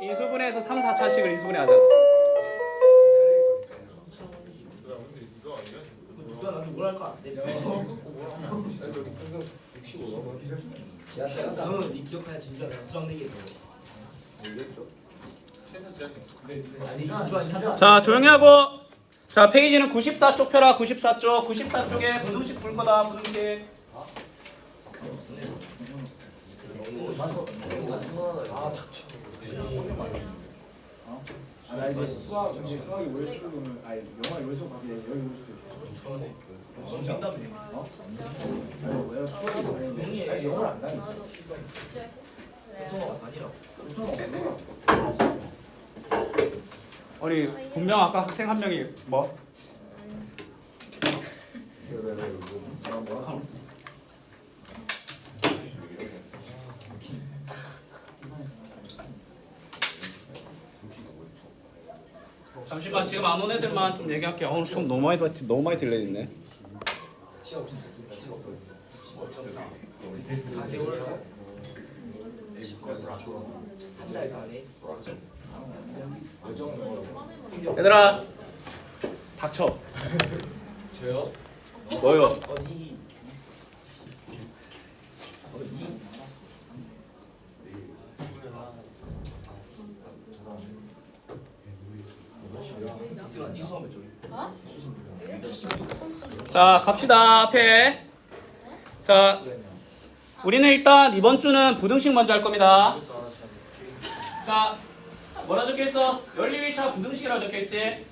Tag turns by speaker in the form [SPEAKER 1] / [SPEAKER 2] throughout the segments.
[SPEAKER 1] 인수분해해서 3, 4차식을 인수분해 하잖아.
[SPEAKER 2] 누가 나한테 뭘 할까? 너는 네 기억하냐 진주야 내가 수학 내기 했어.
[SPEAKER 1] 자, 조용히 하고. 자, 페이지는 94쪽 펴라. 94쪽. 94쪽에 부등식 풀 거다. 부등식.
[SPEAKER 3] 나 이제 수학이 월수금을 아니 영어 월수 받기 위해서 여기 올 수도 있겠어.
[SPEAKER 2] 정답이네.
[SPEAKER 3] 아니 내가 수학이 아니 영어를 안 다니까.
[SPEAKER 1] 우리 분명 아까 학생 한 명이 뭐? 잠시만 지금 안 온 애들만 좀 얘기할게. 오늘 수업 너무 많이 들려있네.
[SPEAKER 2] 시험 좀 됐습니다. 시험 없어요. 4개월 한 달간에
[SPEAKER 1] 얘들아 닥쳐.
[SPEAKER 2] 저요?
[SPEAKER 1] 너요.
[SPEAKER 2] 어디 이 수업을 좀
[SPEAKER 1] 자 갑시다. 앞에. 자 우리는 일단 이번 주는 부등식 먼저 할 겁니다. 자 뭐라 적혀있어? 연립 1차 부등식이라고 적혀있지?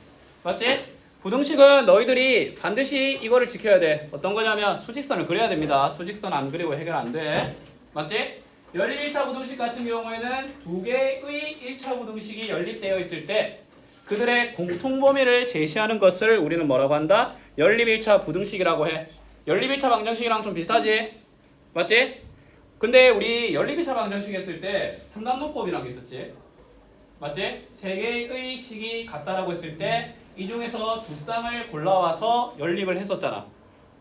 [SPEAKER 1] 맞지? 부등식은 너희들이 반드시 이거를 지켜야 돼. 어떤 거냐면 수직선을 그려야 됩니다. 수직선 안 그리고 해결 안 돼. 맞지? 연립 1차 부등식 같은 경우에는 두 개의 1차 부등식이 연립되어 있을 때 그들의 공통범위를 제시하는 것을 우리는 뭐라고 한다? 연립 1차 부등식이라고 해. 연립 1차 방정식이랑 좀 비슷하지? 맞지? 근데 우리 연립 1차 방정식 했을 때 삼각론법이라는 게 있었지? 맞지? 세 개의 식이 같다라고 했을 때 이 중에서 두 쌍을 골라와서 연립을 했었잖아.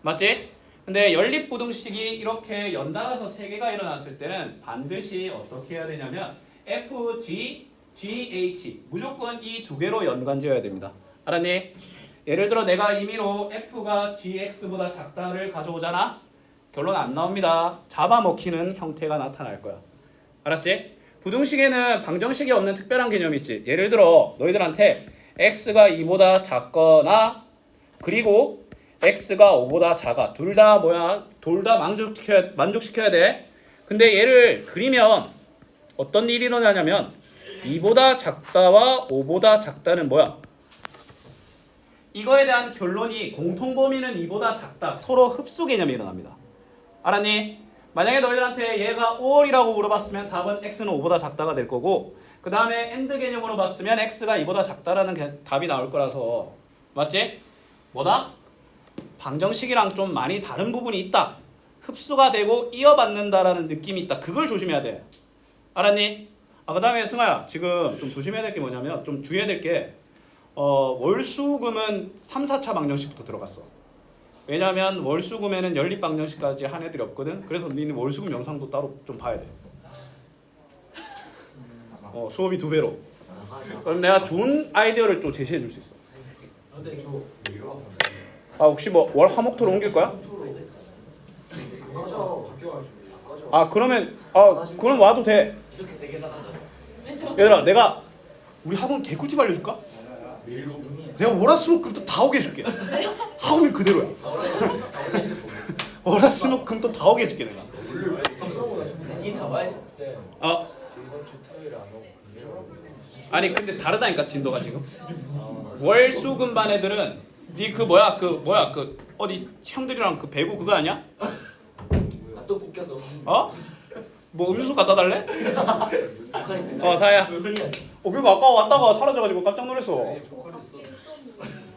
[SPEAKER 1] 맞지? 근데 연립 부등식이 이렇게 연달아서 세 개가 일어났을 때는 반드시 어떻게 해야 되냐면 FG, GH 무조건 이 두 개로 연관지어야 됩니다. 알았니? 예를 들어 내가 임의로 F가 GX보다 작다를 가져오잖아. 결론 안 나옵니다. 잡아먹히는 형태가 나타날 거야. 알았지? 부등식에는 방정식이 없는 특별한 개념이 있지. 예를 들어 너희들한테 x가 2보다 작거나 그리고 x가 5보다 작아. 둘 다 뭐야? 둘 다 만족시켜야 돼. 근데 얘를 그리면 어떤 일이 일어나냐면 2보다 작다와 5보다 작다는 뭐야? 이거에 대한 결론이 공통범위는 2보다 작다. 서로 흡수 개념이 일어납니다. 알았니? 만약에 너희들한테 얘가 5월이라고 물어봤으면 답은 x는 5보다 작다가 될 거고 그 다음에 AND 개념으로 봤으면 x가 2보다 작다라는 답이 나올 거라서 맞지? 뭐다? 방정식이랑 좀 많이 다른 부분이 있다. 흡수가 되고 이어받는다라는 느낌이 있다. 그걸 조심해야 돼. 알았니? 그 다음에 승아야 지금 좀 조심해야 될 게 뭐냐면 좀 주의해야 될 게 월수금은 3, 4차 방정식부터 들어갔어. 왜냐면 월수금에는 연립 방정식까지 한 애들이 없거든. 그래서 니는 월수금 영상도 따로 좀 봐야 돼. 수업이 2배로. 그럼 내가 좋은 아이디어를 또 제시해 줄 수 있어. 혹시 뭐 월 화목토로 옮길 거야? 그러면 그럼 와도 돼.
[SPEAKER 2] 이렇게 세게 나가자.
[SPEAKER 1] 얘들아 내가 우리 학원 개꿀팁 알려줄까? 내가 월화수목금토 다 오게 해줄게. 학원은 그대로야. 월화수목금토 다 오게 해줄게 내가.
[SPEAKER 2] 이다 와야 돼.
[SPEAKER 3] 이번 주 토요일에 안 오고
[SPEAKER 1] 아니 근데 다르다니까 진도가 지금. 월수금 반 애들은 니 그 뭐야 그 어디 형들이랑 그 배구 그거 아니야?
[SPEAKER 2] 또 굽겨서.
[SPEAKER 1] 뭐 음료수 갖다 달래? 다야. 그리고 아까 왔다가 사라져가지고 깜짝 놀랐어.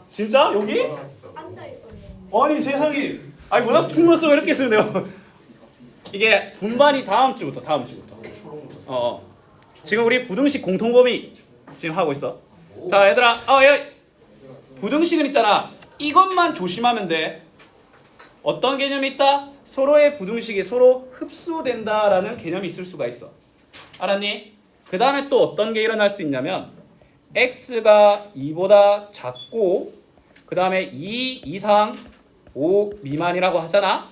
[SPEAKER 1] 진짜? 여기? 아니 세상에. 아니 뭐나 통로서 왜 이렇게 쓰는 내가. 이게 분반이 다음 주부터. 지금 우리 부등식 공통범위 지금 하고 있어. 자 얘들아, 부등식은 있잖아. 이것만 조심하면 돼. 어떤 개념이 있다? 서로의 부등식이 서로 흡수된다라는 개념이 있을 수가 있어. 알았니? 그 그 다음에 또 어떤 게 일어날 수 있냐면 x가 2보다 작고 그 다음에 2 이상 5 미만이라고 하잖아.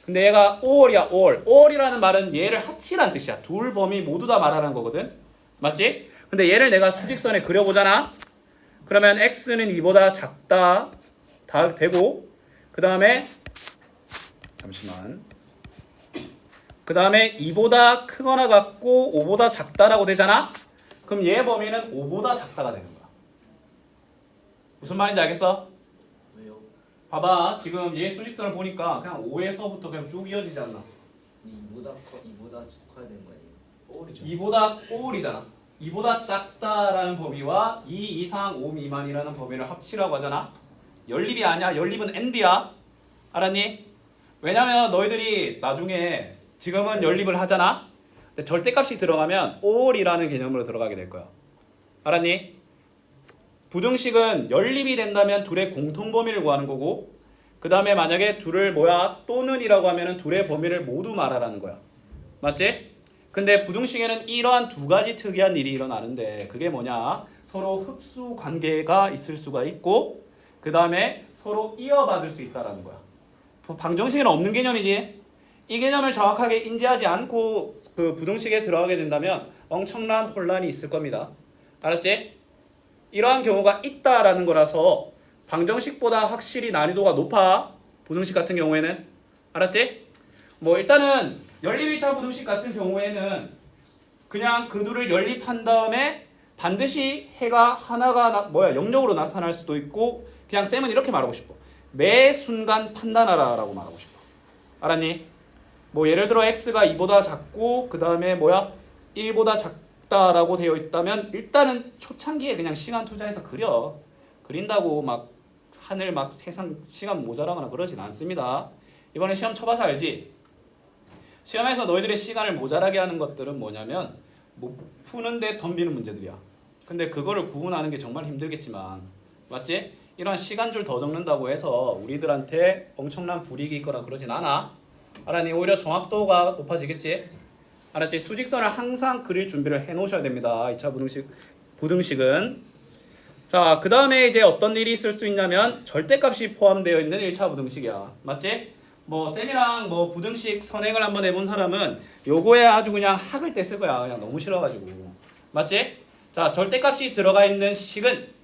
[SPEAKER 1] 근데 얘가 all이야. all이라는 말은 얘를 합치라는 뜻이야. 둘 범위 모두 다 말하는 거거든. 맞지? 근데 얘를 내가 수직선에 그려보잖아. 그러면 x는 2보다 작다 다 되고 그 다음에 잠시만 그 다음에 2보다 크거나 같고 5보다 작다라고 되잖아. 그럼 얘 범위는 5보다 작다가 되는 거야. 무슨 말인지 알겠어?
[SPEAKER 2] 왜요?
[SPEAKER 1] 봐봐. 지금 얘 수직선을 보니까 그냥 5에서부터 그냥 쭉 이어지지 않나?
[SPEAKER 2] 이보다 커야 되는 거 아니에요?
[SPEAKER 1] 2보다 5이잖아. 2보다 작다라는 범위와 2 이상 5 미만이라는 범위를 합치라고 하잖아. 연립이 아니야. 연립은 AND야. 알았니? 왜냐면 너희들이 나중에 지금은 연립을 하잖아. 근데 절대값이 들어가면 all이라는 개념으로 들어가게 될 거야. 알았니? 부등식은 연립이 된다면 둘의 공통 범위를 구하는 거고 그 다음에 만약에 둘을 또는이라고 하면은 둘의 범위를 모두 말하라는 거야. 맞지? 근데 부등식에는 이러한 두 가지 특이한 일이 일어나는데 그게 뭐냐? 서로 흡수 관계가 있을 수가 있고 그 다음에 서로 이어받을 수 있다라는 거야. 방정식에는 없는 개념이지. 이 개념을 정확하게 인지하지 않고 그 부등식에 들어가게 된다면 엄청난 혼란이 있을 겁니다. 알았지? 이러한 경우가 있다라는 거라서 방정식보다 확실히 난이도가 높아. 부등식 같은 경우에는. 알았지? 뭐 일단은 연립 1차 부등식 같은 경우에는 그냥 그 둘을 연립한 다음에 반드시 해가 하나가 영역으로 나타날 수도 있고 그냥 쌤은 이렇게 말하고 싶어. 매 순간 판단하라 라고 말하고 싶어. 알았니? 뭐 예를 들어 x가 2보다 작고 그 다음에 1보다 작다라고 되어 있다면 일단은 초창기에 그냥 시간 투자해서 그린다고 막 하늘 막 세상 시간 모자라거나 그러진 않습니다. 이번에 시험 쳐봐서 알지? 시험에서 너희들의 시간을 모자라게 하는 것들은 뭐냐면 뭐 푸는데 덤비는 문제들이야. 근데 그거를 구분하는 게 정말 힘들겠지만 맞지? 이런 시간줄 더 적는다고 해서 우리들한테 엄청난 불이익이 있거나 그러진 않아. 알았니? 오히려 정확도가 높아지겠지? 알았지? 수직선을 항상 그릴 준비를 해 놓으셔야 됩니다. 2차 부등식은. 자, 그 다음에 이제 어떤 일이 있을 수 있냐면 절대값이 포함되어 있는 1차 부등식이야. 맞지? 뭐 쌤이랑 뭐 부등식 선행을 한번 해본 사람은 요거에 아주 그냥 학을 뗐을 거야. 그냥 너무 싫어가지고. 맞지? 자, 절대값이 들어가 있는 식은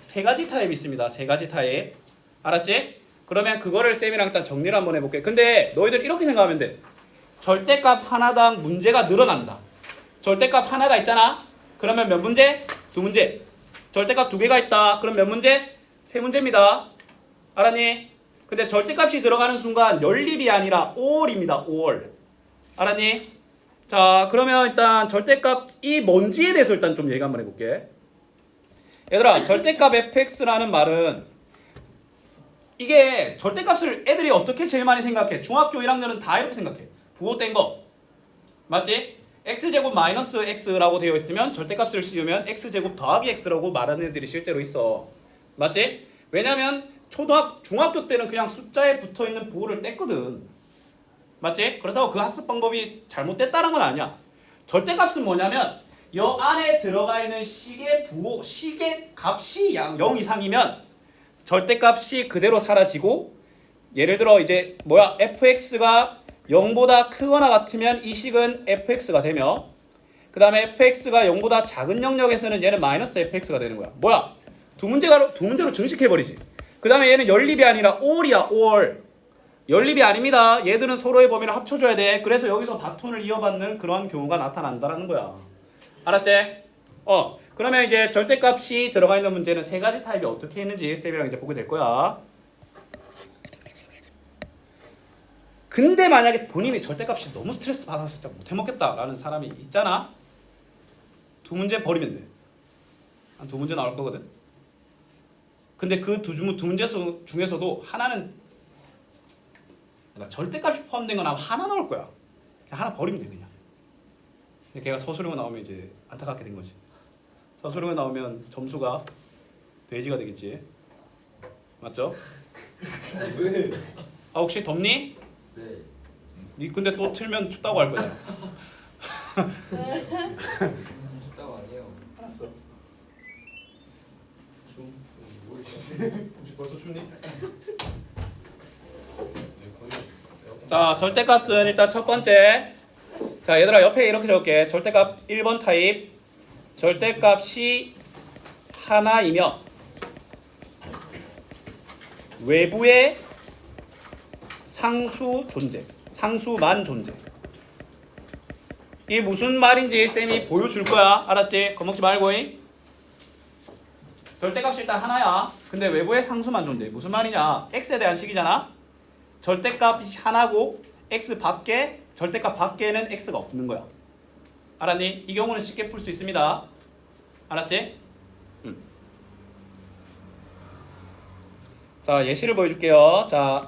[SPEAKER 1] 세 가지 타입이 있습니다. 세 가지 타입. 알았지? 그러면 그거를 쌤이랑 일단 정리를 한번 해볼게. 근데 너희들 이렇게 생각하면 돼. 절대값 하나당 문제가 늘어난다. 절대값 하나가 있잖아. 그러면 몇 문제? 두 문제. 절대값 두 개가 있다. 그럼 몇 문제? 세 문제입니다. 알았니? 근데 절대값이 들어가는 순간 연립이 아니라 all입니다. all. 알았니? 자, 그러면 일단 절대값이 뭔지에 대해서 일단 좀 얘기 한번 해볼게. 얘들아, 절대값 fx라는 말은 이게 절대값을 애들이 어떻게 제일 많이 생각해? 중학교 1학년은 다 이렇게 생각해. 부호된 거. 맞지? x제곱 마이너스 x라고 되어 있으면 절대값을 씌우면 x제곱 더하기 x라고 말하는 애들이 실제로 있어. 맞지? 왜냐면 중학교 때는 그냥 숫자에 붙어있는 부호를 뗐거든. 맞지? 그렇다고 그 학습 방법이 잘못됐다는 건 아니야. 절대값은 뭐냐면 요 안에 들어가 있는 식의 부호, 식의 값이 0 이상이면 절대값이 그대로 사라지고 예를 들어 이제 fx가 0보다 크거나 같으면 이 식은 fx가 되며 그 다음에 fx가 0보다 작은 영역에서는 얘는 마이너스 fx가 되는 거야. 두 문제로 증식해버리지. 그 다음에 얘는 연립이 아니라 all이야. all. 연립이 아닙니다. 얘들은 서로의 범위를 합쳐줘야 돼. 그래서 여기서 바톤을 이어받는 그런 경우가 나타난다는 거야. 알았지? 그러면 이제 절대값이 들어가 있는 문제는 세 가지 타입이 어떻게 있는지 쌤이랑 이제 보게 될 거야. 근데 만약에 본인이 절대값이 너무 스트레스 받아서 진짜 못 해먹겠다라는 사람이 있잖아. 두 문제 버리면 돼. 한 두 문제 나올 거거든. 근데 그 두 문제 중에서도 하나는 절대값이 포함된 건 아마 하나 나올 거야. 그냥 하나 버리면 돼 그냥. 근데 걔가 서술형으로 나오면 이제 안타깝게 된 거지. 서술형으로 나오면 점수가 돼지가 되겠지. 맞죠?
[SPEAKER 2] 왜?
[SPEAKER 1] 혹시 덥니?
[SPEAKER 2] 네.
[SPEAKER 1] 니 근데 또 틀면 춥다고 할 거잖아.
[SPEAKER 2] 쉽다고 아니에요.
[SPEAKER 1] 알았어.
[SPEAKER 4] 혹시 벌써 춥니?
[SPEAKER 1] 자, 절대값은 일단 첫 번째. 자, 얘들아 옆에 이렇게 적을게. 절대값 1번 타입. 절대값이 하나이며 외부에 상수 존재. 상수만 존재. 이게 무슨 말인지 쌤이 보여줄 거야. 알았지? 겁먹지 말고. 절대값이 일단 하나야. 근데 외부에 상수만 존재. 무슨 말이냐? x에 대한 식이잖아. 절대값이 하나고 x 밖에 절대값 밖에는 x가 없는 거야. 알았니? 이 경우는 쉽게 풀 수 있습니다. 알았지? 자, 예시를 보여줄게요. 자,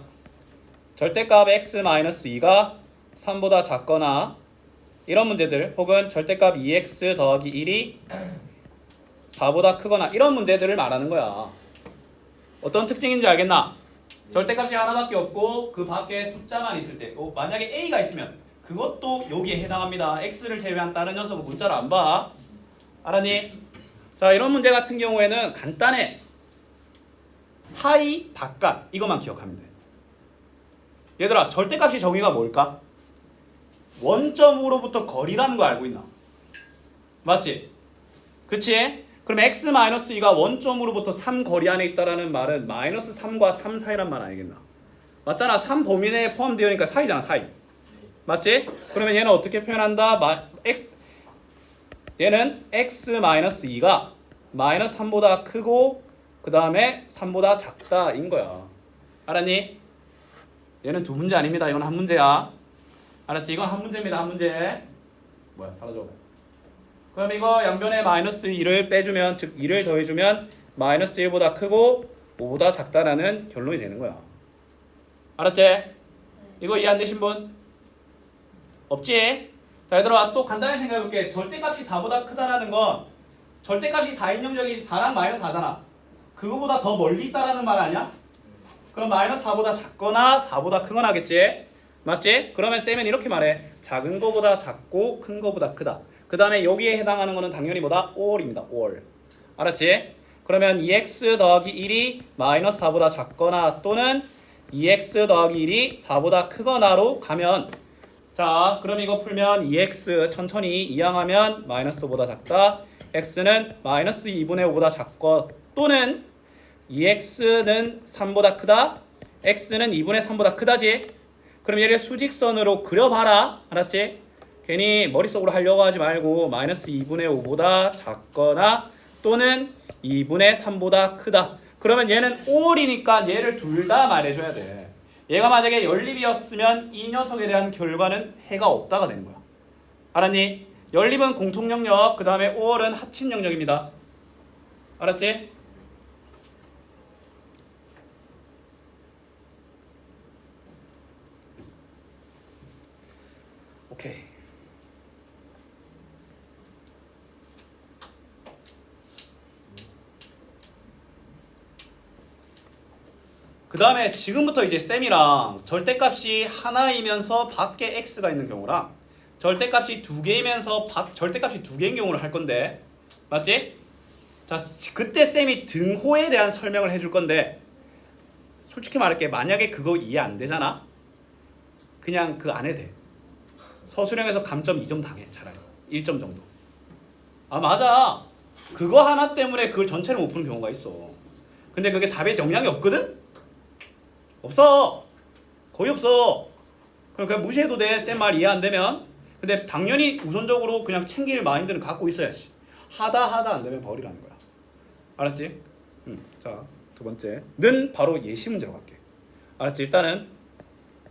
[SPEAKER 1] 절대값 x-2가 3보다 작거나 이런 문제들, 혹은 절대값 2x 더하기 1이 4보다 크거나 이런 문제들을 말하는 거야. 어떤 특징인지 알겠나? 절대값이 하나밖에 없고 그 밖에 숫자만 있을 때, 만약에 a가 있으면 그것도 여기에 해당합니다. x를 제외한 다른 녀석은 문자를 안 봐. 알았니? 자, 이런 문제 같은 경우에는 간단해. 사이, 바깥 이것만 기억하면 돼. 얘들아, 절대값이 정의가 뭘까? 원점으로부터 거리라는 거 알고 있나? 맞지? 그치? 그럼 x-2가 원점으로부터 3 거리 안에 있다라는 말은 -3과 3 사이란 말 알겠나? 맞잖아. 3 범위 내에 포함되어 있으니까 사이잖아. 사이. 맞지? 그러면 얘는 어떻게 표현한다? 얘는 x-2가 -3보다 크고 그 다음에 3보다 작다 인 거야. 알았니? 얘는 두 문제 아닙니다. 이건 한 문제야. 알았지? 이건 한 문제입니다. 한 문제. 뭐야? 사라져. 그럼 이거 양변에 -2를 빼주면, 즉 2를 더해주면 -1보다 크고 5보다 작다라는 결론이 되는 거야. 알았지? 이거 이해 안 되신 분? 없지? 자, 얘들아 또 간단하게 생각해볼게. 절대값이 4보다 크다라는 건 절대값이 4인 영역이 4랑 -4잖아. 그거보다 더 멀리 있다라는 말 아니야? 그럼 -4보다 작거나 4보다 크거나 하겠지? 맞지? 그러면 쌤은 이렇게 말해. 작은 거보다 작고 큰 거보다 크다. 그 다음에 여기에 해당하는 거는 당연히 뭐다? all입니다. all. 알았지? 그러면 2x 더하기 1이 -4보다 작거나 또는 2x 더하기 1이 4보다 크거나로 가면, 자, 그럼 이거 풀면 2x 천천히 이항하면 -5보다 작다. x는 -2분의 5보다 작고 또는 2x는 3보다 크다. x는 2분의 3보다 크다지. 그럼 얘를 수직선으로 그려봐라. 알았지? 괜히 머릿속으로 하려고 하지 말고 -2분의 5보다 작거나 또는 2분의 3보다 크다. 그러면 얘는 all이니까 얘를 둘 다 말해줘야 돼. 얘가 만약에 연립이었으면 이 녀석에 대한 결과는 해가 없다가 되는 거야. 알았니? 연립은 공통 영역, 그 다음에 all은 합친 영역입니다. 알았지? 오케이. 그 다음에 지금부터 이제 쌤이랑 절대값이 하나이면서 밖에 x가 있는 경우랑 절대값이 두 개이면서 절대값이 두 개인 경우를 할 건데, 맞지? 자, 그때 쌤이 등호에 대한 설명을 해줄 건데, 솔직히 말할게. 만약에 그거 이해 안 되잖아? 그냥 그 안 해도 돼. 서술형에서 감점 2점 당해. 차라리 1점 정도. 아, 맞아. 그거 하나 때문에 그걸 전체를 못 푸는 경우가 있어. 근데 그게 답에 영향이 없거든? 없어. 거의 없어. 그냥 무시해도 돼. 쌤 말 이해 안 되면. 근데 당연히 우선적으로 그냥 챙길 마인드는 갖고 있어야지. 하다 안 되면 버리라는 거야. 알았지? 자, 두 번째는 바로 예시 문제로 갈게. 알았지? 일단은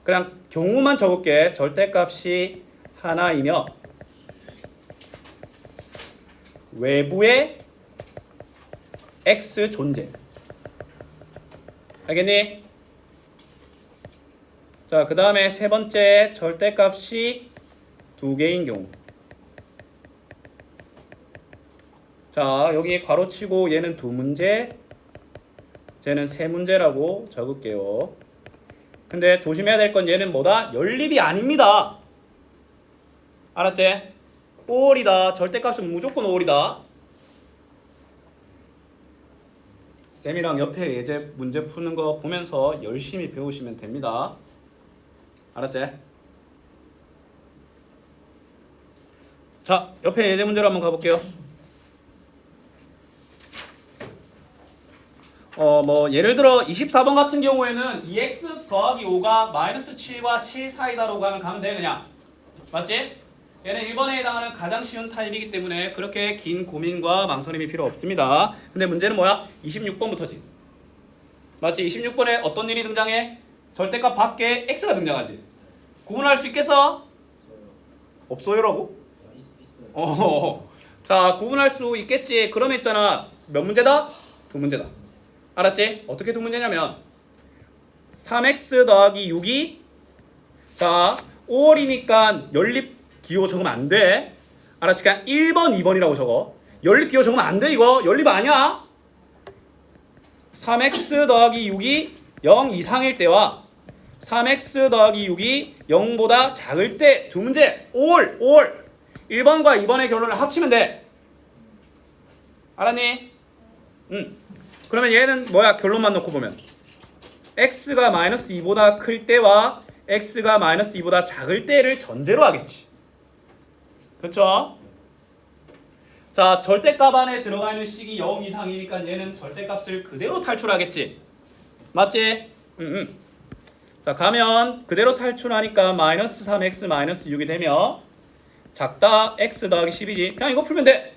[SPEAKER 1] 그냥 경우만 적을게. 절대값이 하나이며 외부에 x 존재. 알겠니? 자, 그 다음에 세 번째, 절대값이 두 개인 경우. 자, 여기 괄호치고 얘는 두 문제, 쟤는 세 문제라고 적을게요. 근데 조심해야 될 건 얘는 뭐다? 연립이 아닙니다. 알았지? 5월이다. 절대값은 무조건 5월이다. 쌤이랑 옆에 예제 문제 푸는 거 보면서 열심히 배우시면 됩니다. 알았지? 자, 옆에 예제 문제로 한번 가볼게요. 뭐 예를 들어 24번 같은 경우에는 2x 더하기 5가 마이너스 7과 7 사이다라고 가면 돼 그냥. 맞지? 얘는 1번에 해당하는 가장 쉬운 타입이기 때문에 그렇게 긴 고민과 망설임이 필요 없습니다. 근데 문제는 뭐야? 26번부터지. 맞지? 26번에 어떤 일이 등장해? 절대값 밖에 x가 등장하지. 구분할 수 있겠어? 없어요라고?
[SPEAKER 2] 있어요.
[SPEAKER 1] 자, 구분할 수 있겠지. 그러면 있잖아. 몇 문제다? 두 문제다. 알았지? 어떻게 두 문제냐면 3x 더하기 6이 자 5월이니까 연립 기호 적으면 안 돼. 알았지? 그냥 1번, 2번이라고 적어. 연립 기호 적으면 안 돼 이거. 연립 아니야. 3x 더하기 6이 0 이상일 때와 3x 더하기 6이 0보다 작을 때 두 문제. 5월 1번과 2번의 결론을 합치면 돼. 알았니? 그러면 얘는 뭐야? 결론만 놓고 보면 x가 마이너스 2보다 클 때와 x가 마이너스 2보다 작을 때를 전제로 하겠지. 그렇죠? 자, 절대값 안에 들어가 있는 식이 0 이상이니까 얘는 절대값을 그대로 탈출하겠지. 맞지? 자, 가면 그대로 탈출하니까 마이너스 3x 마이너스 6이 되며 작다 x 더하기 10이지. 그냥 이거 풀면 돼.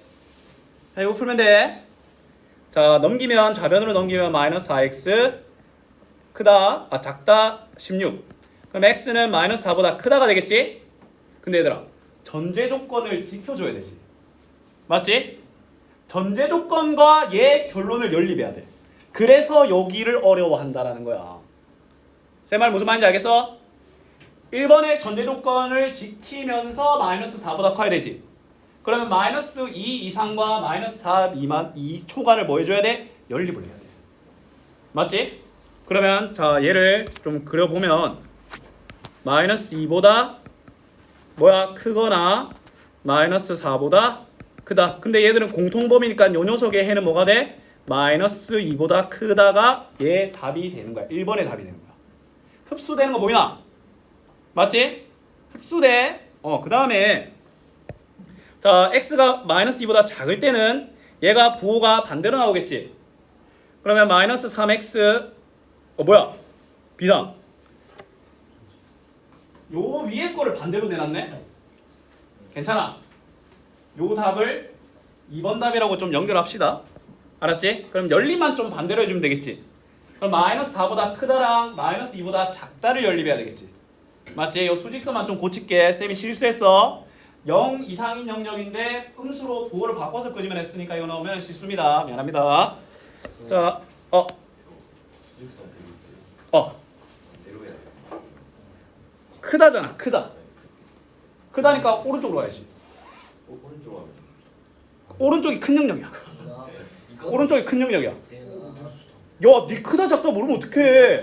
[SPEAKER 1] 자, 이거 풀면 돼. 자, 넘기면 좌변으로 넘기면 마이너스 4x 크다 작다 16. 그럼 x는 마이너스 4보다 크다가 되겠지? 근데 얘들아 전제 조건을 지켜줘야 되지. 맞지? 전제 조건과 얘 결론을 연립해야 돼. 그래서 여기를 어려워한다라는 거야. 쌤 말 무슨 말인지 알겠어? 1번의 전제 조건을 지키면서 마이너스 4보다 커야 되지. 그러면 마이너스 2 이상과 마이너스 4 미만 이 초과를 뭐 해줘야 돼? 연립을 해야 돼. 맞지? 그러면 자 얘를 좀 그려보면 마이너스 2보다 뭐야? 크거나 마이너스 4보다 크다. 근데 얘들은 공통범위니까 요 녀석의 해는 뭐가 돼? 마이너스 2보다 크다가 얘 답이 되는 거야. 1번의 답이 되는 거야. 흡수되는 거 보이나? 맞지? 흡수돼. 그 다음에 자, x가 마이너스 2보다 작을 때는 얘가 부호가 반대로 나오겠지. 그러면 마이너스 3x 뭐야? 비상. 요 위에 거를 반대로 내놨네? 괜찮아. 요 답을 2번 답이라고 좀 연결합시다. 알았지? 그럼 연립만 좀 반대로 해주면 되겠지. 그럼 마이너스 4보다 크다랑 마이너스 2보다 작다를 연립해야 되겠지. 맞지? 요 수직선만 좀 고칠게. 쌤이 실수했어. 0 이상인 영역인데 음수로 부호를 바꿔서 끄집어 냈으니까 이거 나오면 실수입니다. 미안합니다. 자, 크다잖아. 크다니까 오른쪽으로 가야지. 오른쪽이 큰 영역이야. 오른쪽이 큰 영역이야. 야, 니 크다 작다 모르면 어떡해.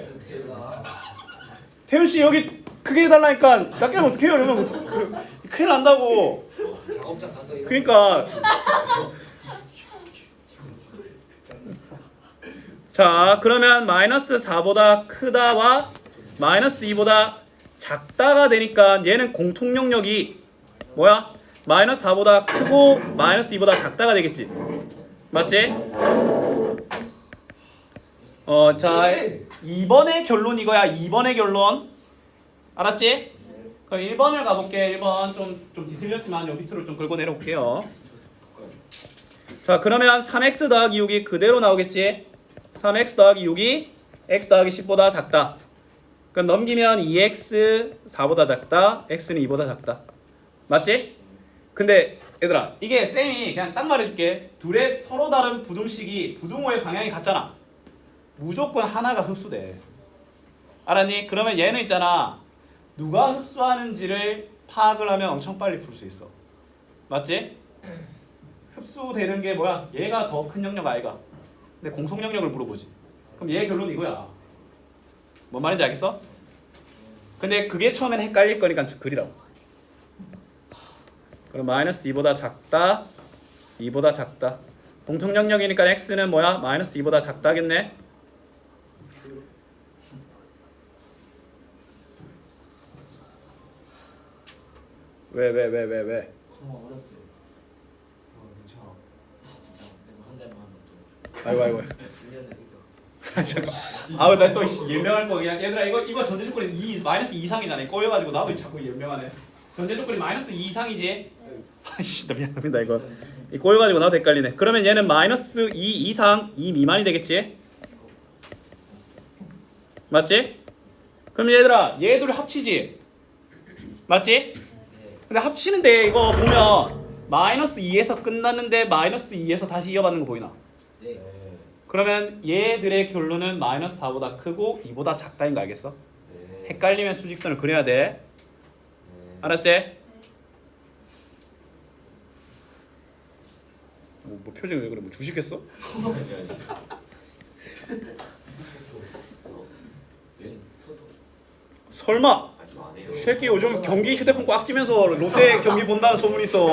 [SPEAKER 1] 태훈 씨 여기 크게 해달라니까 작게 하면 어떡해요? 이러면 큰일 난다고.
[SPEAKER 2] 작업장 가서
[SPEAKER 1] 그러니까 자 그러면 마이너스 4보다 크다와 마이너스 2보다 작다가 되니까 얘는 공통 영역이 뭐야? 마이너스 4보다 크고 마이너스 2보다 작다가 되겠지. 맞지? 자 2번의 결론 이거야. 2번의 결론 알았지? 그럼 1번을 가볼게. 1번 좀 뒤틀렸지만 요 밑으로 좀 긁어 내려올게요. 자 그러면 3x 더하기 6이 그대로 나오겠지. 3x 더하기 6이 x 더하기 10보다 작다. 그럼 넘기면 2x 4보다 작다. x는 2보다 작다. 맞지? 근데 얘들아 이게 쌤이 그냥 딱 말해줄게. 둘의 서로 다른 부등식이 부등호의 방향이 같잖아. 무조건 하나가 흡수돼. 알았니? 그러면 얘는 있잖아. 누가 흡수하는지를 파악을 하면 엄청 빨리 풀 수 있어. 맞지? 흡수되는 게 뭐야? 얘가 더 큰 영역 아이가? 근데 공통 영역을 물어보지. 그럼 얘 결론 이거야. 뭔 말인지 알겠어? 근데 그게 처음엔 헷갈릴 거니까 그리라고. 그럼 마이너스 2보다 작다. 2보다 작다. 공통 영역이니까 x는 뭐야? 마이너스 2보다 작다겠네. 왜?
[SPEAKER 2] 정말 어렵대. 괜찮아. 한 달만 하면 또.
[SPEAKER 1] 아이고.
[SPEAKER 2] 1년에 이거.
[SPEAKER 1] 잠깐. 아우 나또 연명할 거 그냥 얘들아 이거 전제 조건이 2 마이너스 2 이상이잖아. 꼬여가지고 나도 자꾸 연명하네. 전제 조건이 마이너스 2 이상이지. 아이씨 나 미안합니다 이거. 이 꼬여가지고 나도 헷갈리네. 그러면 얘는 마이너스 2 이상 2 미만이 되겠지? 맞지? 그럼 얘들아 얘들을 합치지. 맞지?
[SPEAKER 2] 네.
[SPEAKER 1] 근데 합치는데 이거 보면 마이너스 2에서 끝났는데 마이너스 2에서 다시 이어받는 거 보이나?
[SPEAKER 2] 네.
[SPEAKER 1] 그러면 얘들의 결론은 마이너스 4보다 크고 2보다 작다인 거 알겠어? 헷갈리면 수직선을 그려야 돼. 알았지? 뭐 표정이 왜 그래? 뭐 주식했어? 설마? 이 새끼 요즘 경기 휴대폰 꽉 쥐면서 롯데 경기 본다는 소문이 있어.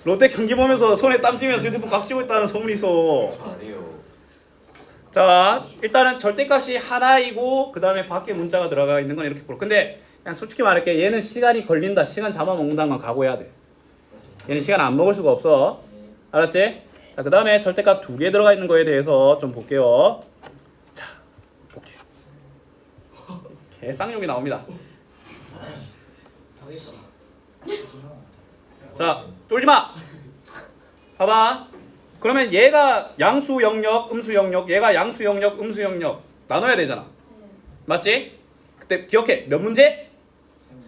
[SPEAKER 1] 롯데 경기 보면서 손에 땀 쥐면서 휴대폰 꽉 쥐고 있다는 소문이 있어. 자, 일단은 절대값이 하나이고 그 다음에 밖에 문자가 들어가 있는 건 이렇게 보고. 근데 그냥 솔직히 말할게. 얘는 시간이 걸린다. 시간 잡아먹는다는 건 각오해야 돼. 얘는 시간 안 먹을 수가 없어. 알았지? 자, 그 다음에 절대값 2개 들어가 있는 거에 대해서 좀 볼게요. 자, 볼게요. 개쌍욕이 나옵니다. 자, 쫄지 마. 봐봐. 그러면 얘가 양수 영역, 음수 영역, 얘가 양수 영역, 음수 영역 나눠야 되잖아. 맞지? 그때 기억해. 몇 문제?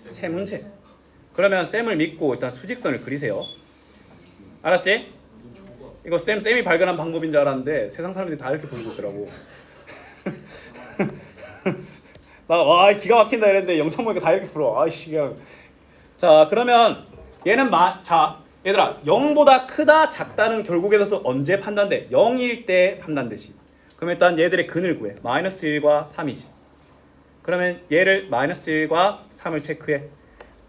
[SPEAKER 1] 3문제. 그러면 쌤을 믿고 일단 수직선을 그리세요. 알았지? 이거 쌤이 발견한 방법인 줄 알았는데 세상 사람들이 다 이렇게 보고 있더라고. 나 와 기가 막힌다 이랬는데 영상 보니까 다 이렇게 풀어. 아이씨 그냥. 자 그러면 얘는 자 얘들아 0보다 크다 작다는 결국에서 언제 판단돼? 0일 때 판단되지. 그럼 일단 얘들의 근을 구해. 마이너스 1과 3이지. 그러면 얘를 마이너스 1과 3을 체크해.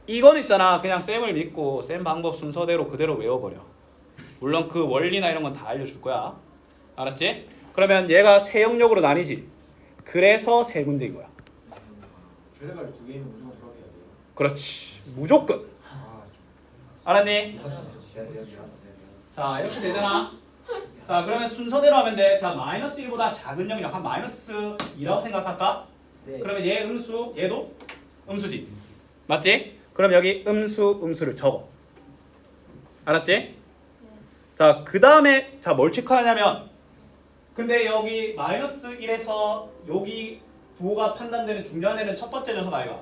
[SPEAKER 1] 이건 있잖아. 그냥 쌤을 믿고 쌤 방법 순서대로 그대로 외워버려. 물론 그 원리나 이런 건 다 알려줄 거야. 알았지? 그러면 얘가 세 영역으로 나뉘지. 그래서 세 문제인 거야.
[SPEAKER 3] 최대까지 2개는 무조건 저렇게 해야 돼요.
[SPEAKER 1] 그렇지. 무조건. 알았니?
[SPEAKER 2] 네.
[SPEAKER 1] 자 이렇게 되잖아. 자 그러면 순서대로 하면 돼. 자 마이너스 1보다 작은 영역 한 마이너스 2라고 생각할까?
[SPEAKER 2] 네.
[SPEAKER 1] 그러면 얘 음수 얘도 음수지. 맞지? 그럼 여기 음수를 적어. 알았지? 자 그 다음에 자 뭘 체크하냐면 근데 여기 마이너스 1에서 여기 부호가 판단되는 중요한 애는 첫 번째 녀석 아이가.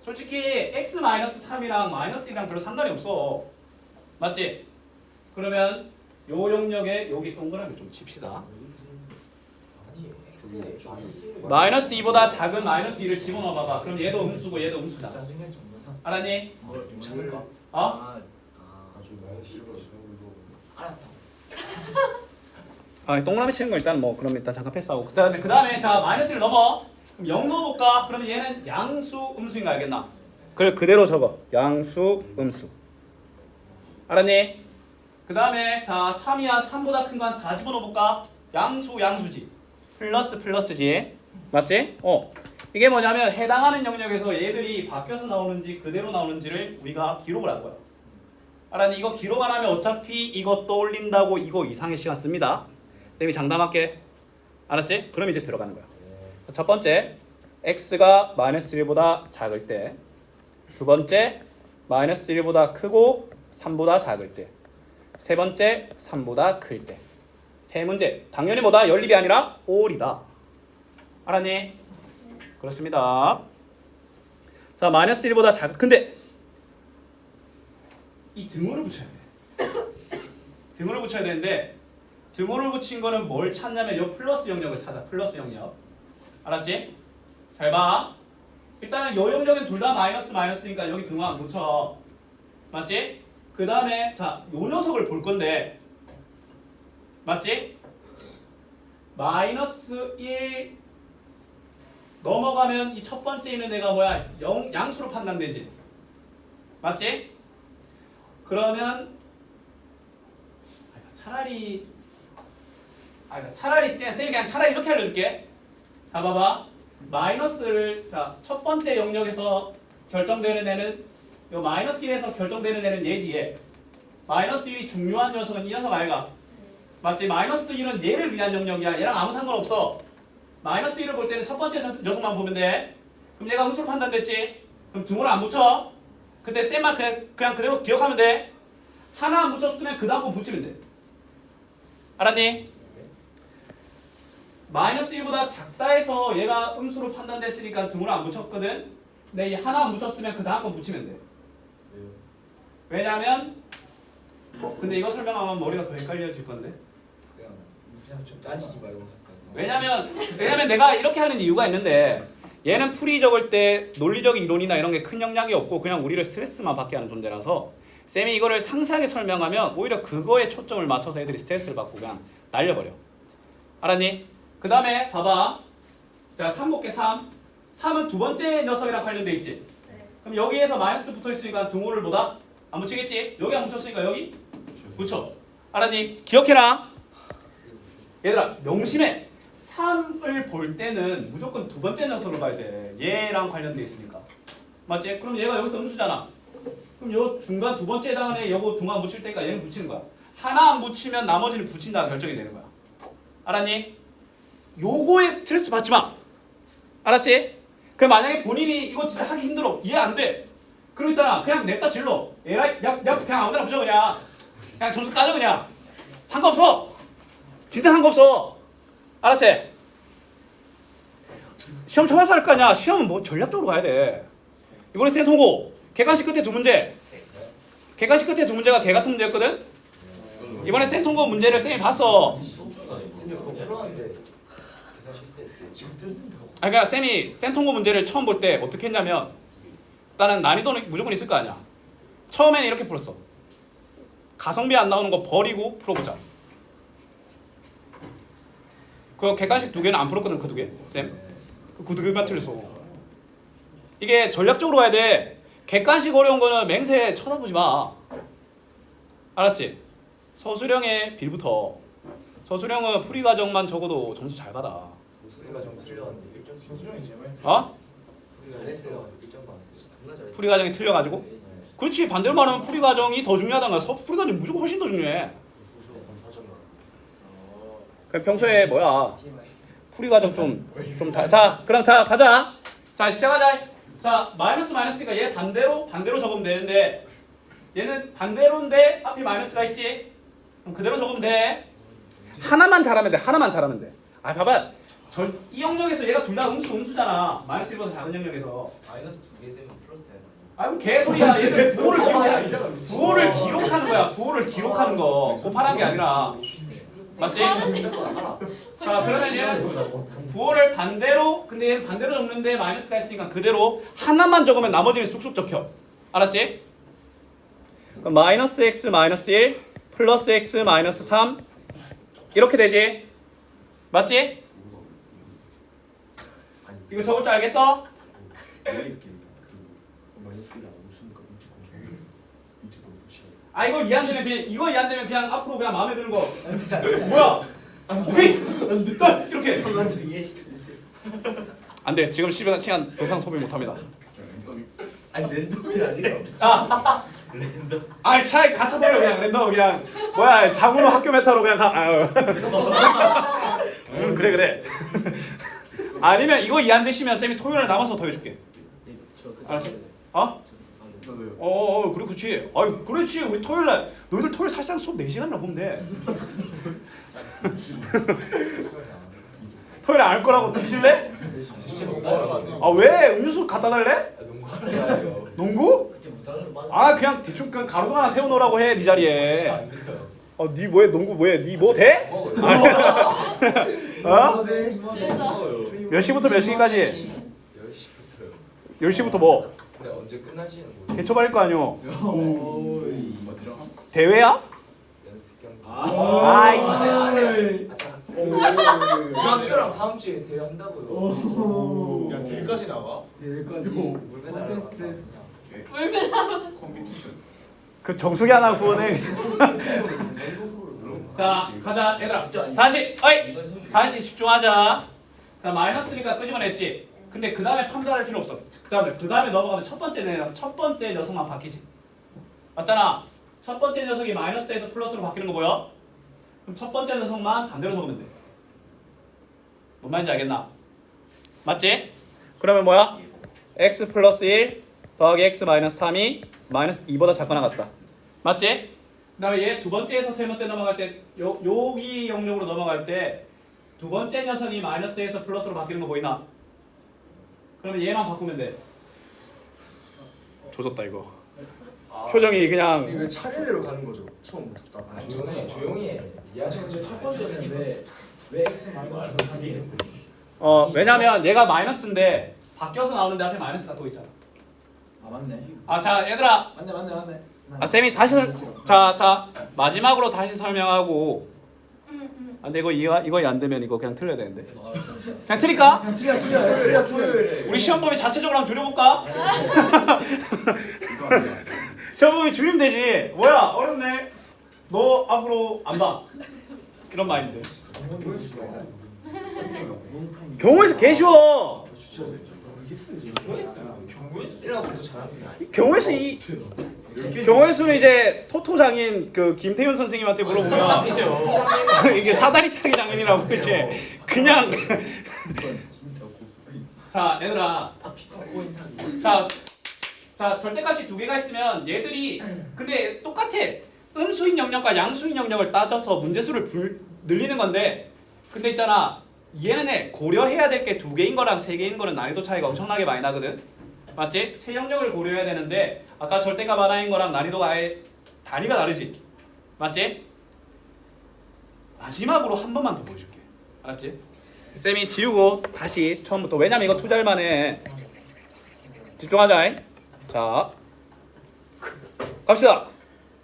[SPEAKER 1] 솔직히 x 마이너스 3이랑 마이너스 1이랑 별로 상관이 없어. 맞지? 그러면 요 영역에 여기 동그라미 좀 칩시다. 마이너스 2보다 작은 마이너스 2를 집어넣어 봐봐. 그럼 얘도 음수고 얘도 음수다. 알았니?
[SPEAKER 2] 알았다.
[SPEAKER 1] 아 동그라미 치는 거 일단 뭐 그럼 일단 잠깐 패스하고 그 다음에 자 마이너스를 넘어. 그럼 0 넣어볼까? 그러면 얘는 양수 음수인 거 알겠나? 그걸 그대로 적어. 양수 음수. 알았니? 그 다음에 자 3이야 3보다 큰 거 한 4 집어넣어볼까? 양수지. 플러스지. 맞지? 이게 뭐냐면 해당하는 영역에서 얘들이 바뀌어서 나오는지 그대로 나오는지를 우리가 기록을 한 거야. 알았니? 이거 기록 안 하면 어차피 이거 떠올린다고 이거 이상의 시간 씁니다. 쌤이 장담할게. 알았지? 그럼 이제 들어가는 거야. 첫 번째, x가 마이너스 1보다 작을 때. 두 번째, 마이너스 1보다 크고 3보다 작을 때. 세 번째, 3보다 클 때. 세 문제. 당연히 뭐다? 연립이 아니라 올이다. 알았니? 그렇습니다. 자, 마이너스 1보다 작은. 근데 이 등호를 붙여야 돼. 등호를 붙여야 되는데 등호를 붙인 거는 뭘 찾냐면 요 플러스 영역을 찾아. 플러스 영역. 알았지? 잘 봐. 일단은 요 영역은 둘 다 마이너스니까 여기 등호 안 붙여. 맞지? 그 다음에 자, 요 녀석을 볼 건데 맞지? 마이너스 1 넘어가면 이 첫 번째 있는 애가 뭐야? 양수로 판단되지. 맞지? 그러면 차라리 쌤이 그냥 차라리 이렇게 알려줄게. 자 봐봐. 마이너스를 자 첫 번째 영역에서 결정되는 애는 요 마이너스 1에서 결정되는 애는 얘지 얘. 마이너스 1이 중요한 녀석은 이 녀석 아이가. 맞지? 마이너스 1은 얘를 위한 영역이야. 얘랑 아무 상관없어. 마이너스 1을 볼 때는 첫 번째 녀석만 보면 돼. 그럼 얘가 음수로 판단됐지? 그럼 등호를 안 붙여. 근데 쌤만 그냥 그대로 기억하면 돼. 하나 안 붙였으면 그 다음 거 붙이면 돼. 알았니? 마이너스 1보다 작다 해서 얘가 음수로 판단됐으니까 등호를 안 붙였거든. 근데 이 하나 안 붙였으면 그 다음 거 붙이면 돼. 왜냐면 근데 이거 설명하면 머리가 더 헷갈려질 건데.
[SPEAKER 2] 그냥 좀 따지지 말고
[SPEAKER 1] 왜냐면 내가 이렇게 하는 이유가 있는데 얘는 풀이 적을 때 논리적 이론이나 이런 게 큰 영향이 없고 그냥 우리를 스트레스만 받게 하는 존재라서 쌤이 이거를 상세하게 설명하면 오히려 그거에 초점을 맞춰서 애들이 스트레스를 받고 그냥 날려버려. 알았니? 그 다음에 봐봐. 자 3 볼게 3. 3은 두 번째 녀석이랑 관련돼 있지?
[SPEAKER 4] 네.
[SPEAKER 1] 그럼 여기에서 마이너스 붙어있으니까 등호를 뭐다? 안 붙이겠지? 여기 안 붙였으니까 여기? 붙여. 알았니? 기억해라. 얘들아 명심해. 3을 볼 때는 무조건 두 번째 녀석을 봐야 돼. 얘랑 관련돼 있으니까. 맞지? 그럼 얘가 여기서 음수잖아. 그럼 요 중간 두 번째 해당하는 요거 중간 붙일 때니까 얘는 붙이는 거야. 하나 안 붙이면 나머지는 붙인다 결정이 되는 거야. 알았니? 요거에 스트레스 받지 마. 알았지? 그럼 만약에 본인이 이거 진짜 하기 힘들어. 이해 안 돼. 그럼 있잖아. 그냥 냅다 질러. 에라이 야 그냥 아무데나 붙여 그냥. 그냥 점수 까져 그냥. 상관없어. 진짜 상관없어. 알았지? 시험 쳐봐서 할 거 아니야. 시험은 뭐 전략적으로 가야 돼. 이번에 쌤 통고. 객관식 끝에 두 문제. 객관식 끝에 두 문제가 개 같은 문제였거든? 이번에 쌤 통고 문제를 쌤이 봤어.
[SPEAKER 2] 풀었는데 계산 실수했어요. 지금 뜯는다고.
[SPEAKER 1] 그러니까 쌤이 쌤 통고 문제를 처음 볼 때 어떻게 했냐면 일단은 난이도는 무조건 있을 거 아니야. 처음에는 이렇게 풀었어. 가성비 안 나오는 거 버리고 풀어보자. 그 객관식 두 개는 안 풀었거든 그 두 개. 쌤. 그 두 개만 틀렸어. 이게 전략적으로 가야 돼. 객관식 어려운 거는 맹세 쳐다보지 마. 알았지? 서술형의 빌부터. 서술형은 풀이 과정만 적어도 점수 잘 받아.
[SPEAKER 2] 우리가 좀 틀렸는데 1점
[SPEAKER 3] 서술형이 제일 많이
[SPEAKER 1] 어?
[SPEAKER 2] 잘했어요. 1점 받았어요. 겁나 잘했어요.
[SPEAKER 1] 풀이 과정이 틀려가지고? 그렇지. 반대로 말하면 풀이 과정이 더 중요하다는 거야. 풀이 과정이 무조건 훨씬 더 중요해. 그 평소에 뭐야 풀이 과정 자 그럼 자 가자. 자 시작하자. 자 마이너스니까 얘 반대로 적으면 되는데 얘는 반대로인데 앞에 마이너스가 있지. 그럼 그대로 적으면 돼. 하나만 잘하면 돼. 아 봐봐. 이 영역에서 얘가 둘 다 음수잖아. 마이너스 1보다 작은 영역에서.
[SPEAKER 2] 마이너스 2개 되면 플러스 되는 거야.
[SPEAKER 1] 아이고 개소리야. 얘는 부호를 기록하는 거야. 부호를 기록하는 거. 곱하는 게 아니라. 맞지? 자 그러면 얘는 부호를 반대로 근데 얘는 반대로 적는데 마이너스가 있으니까 그대로 하나만 적으면 나머지는 쑥쑥 적혀. 알았지? 그럼 마이너스 x 마이너스 1 플러스 x 마이너스 3 이렇게 되지? 맞지? 이거 적을 줄 알겠어? 아 이거 이해 안 되면 그냥 앞으로 그냥 마음에 드는 거 뭐야? 오케이 이렇게 안 돼. 지금 시간 더 이상 소비 못 합니다.
[SPEAKER 2] 아니 랜덤이 아니라
[SPEAKER 1] 아
[SPEAKER 2] 랜덤.
[SPEAKER 1] 아 차라리 가차 버려 그냥 랜덤 그냥 뭐야 자고로 학교 메타로 그냥 가. 아유. 그래. 아니면 이거 이해 안 되시면 쌤이 토요일에 남아서 더 해줄게. 알았지? 어? 그렇지. 아유, 그렇지. 우리 토요일날 너희들 토요일 살짝 수업 4시간이나 보면 돼. 토요일에 안 할 거라고 뒤질래? 아 왜? 음료수 갖다 달래? 농구? 아 그냥 대충 그냥 가로등 하나 세워놓으라고 해 네 자리에. 네 뭐해 농구 뭐해? 네 뭐 돼? 어? 몇 시부터 몇 시까지?
[SPEAKER 2] 10시부터요.
[SPEAKER 1] 10시부터 뭐?
[SPEAKER 2] 근데 언제 끝날지는 모르겠어요.
[SPEAKER 1] 개초발일 거 아니오? 대회야?
[SPEAKER 2] 연습 경기.
[SPEAKER 1] 아이씨.
[SPEAKER 2] 그 학교랑 다음 주에 대회 한다고요.
[SPEAKER 3] 야 대회까지 나와?
[SPEAKER 2] 물메달
[SPEAKER 3] 콘테스트. 컴피티션.
[SPEAKER 1] 그 정수기 하나 구원해. 자 가자 얘들아. 다시 다시 집중하자. 자 마이너스니까 끄집어냈지. 근데 그 다음에 판단할 필요 없어. 그 다음에 넘어가면 첫 번째 녀석만 바뀌지. 맞잖아. 첫 번째 녀석이 마이너스에서 플러스로 바뀌는 거 보여? 그럼 첫 번째 녀석만 반대로 적으면 돼. 뭔 말인지 알겠나? 맞지? 그러면 뭐야? x 플러스 1 더하기 x 마이너스 3이 마이너스 2보다 작거나 같다. 맞지? 그 다음에 얘 두 번째에서 세 번째 넘어갈 때 여기 영역으로 넘어갈 때 두 번째 녀석이 마이너스에서 플러스로 바뀌는 거 보이나? 그러면 얘만 바꾸면 돼. 조졌다 이거. 표정이 그냥
[SPEAKER 4] 이거 차례대로 가는 거죠. 처음부터 딱.
[SPEAKER 2] 아니 조용히 해.
[SPEAKER 3] 야, 근데 첫 번째는 왜 x 마이너스 3이
[SPEAKER 1] 왜냐면 얘가 마이너스인데 바뀌어서 나오는데 앞에 마이너스가 또 있잖아.
[SPEAKER 3] 아 맞네.
[SPEAKER 1] 자 얘들아.
[SPEAKER 3] 맞네.
[SPEAKER 1] 쌤이 다시 자 마지막으로 다시 설명하고. 근데 이거 안 되면 이거 그냥 틀려야 되는데. 그냥 틀릴까?
[SPEAKER 3] 그냥 틀려.
[SPEAKER 1] 우리 시험범위 자체적으로 한번 줄여볼까? 시험범위 줄이면 되지. 뭐야 어렵네. 너 앞으로 안 봐. 이런 마인드. 경우에서 개 쉬워. 경우에서는 이제 토토장인 그 김태윤 선생님한테 물어보면 이게 사다리 타기 장인이라고 이제 그냥 자 얘들아 자 절대값이 두 개가 있으면 얘들이 근데 똑같아. 음수인 영역과 양수인 영역을 따져서 문제수를 늘리는 건데 근데 있잖아 얘는 고려해야 될 게 두 개인 거랑 세 개인 거는 난이도 차이가 엄청나게 많이 나거든. 맞지? 세 영역을 고려해야 되는데 아까 절대값 하나인 거랑 난이도가 아예 단위가 다르지. 맞지? 마지막으로 한 번만 더 보여줄게. 알았지? 쌤이 지우고 다시 처음부터. 왜냐면 이거 투자할 만해. 집중하자. 자 갑시다.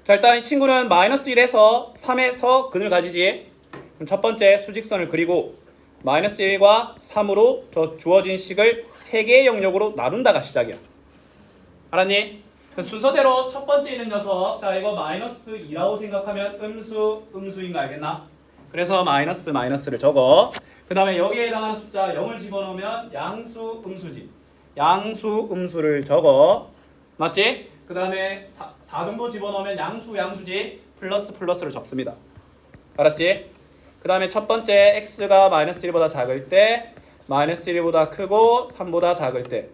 [SPEAKER 1] 자 일단 이 친구는 마이너스 1에서 3에서 근을 가지지. 그럼 첫 번째 수직선을 그리고 마이너스 1과 3으로 저 주어진 식을 3개의 영역으로 나눈다가 시작이야. 알았니? 순서대로 첫 번째 있는 녀석. 자 이거 마이너스 2라고 생각하면 음수인 거 알겠나? 그래서 마이너스를 적어. 그 다음에 여기에 해당하는 숫자 0을 집어넣으면 양수음수지. 양수음수를 적어. 맞지? 그 다음에 4 정도 집어넣으면 양수지. 플러스를 적습니다. 알았지? 그 다음에 첫 번째 x가 마이너스 1보다 작을 때 마이너스 1보다 크고 3보다 작을 때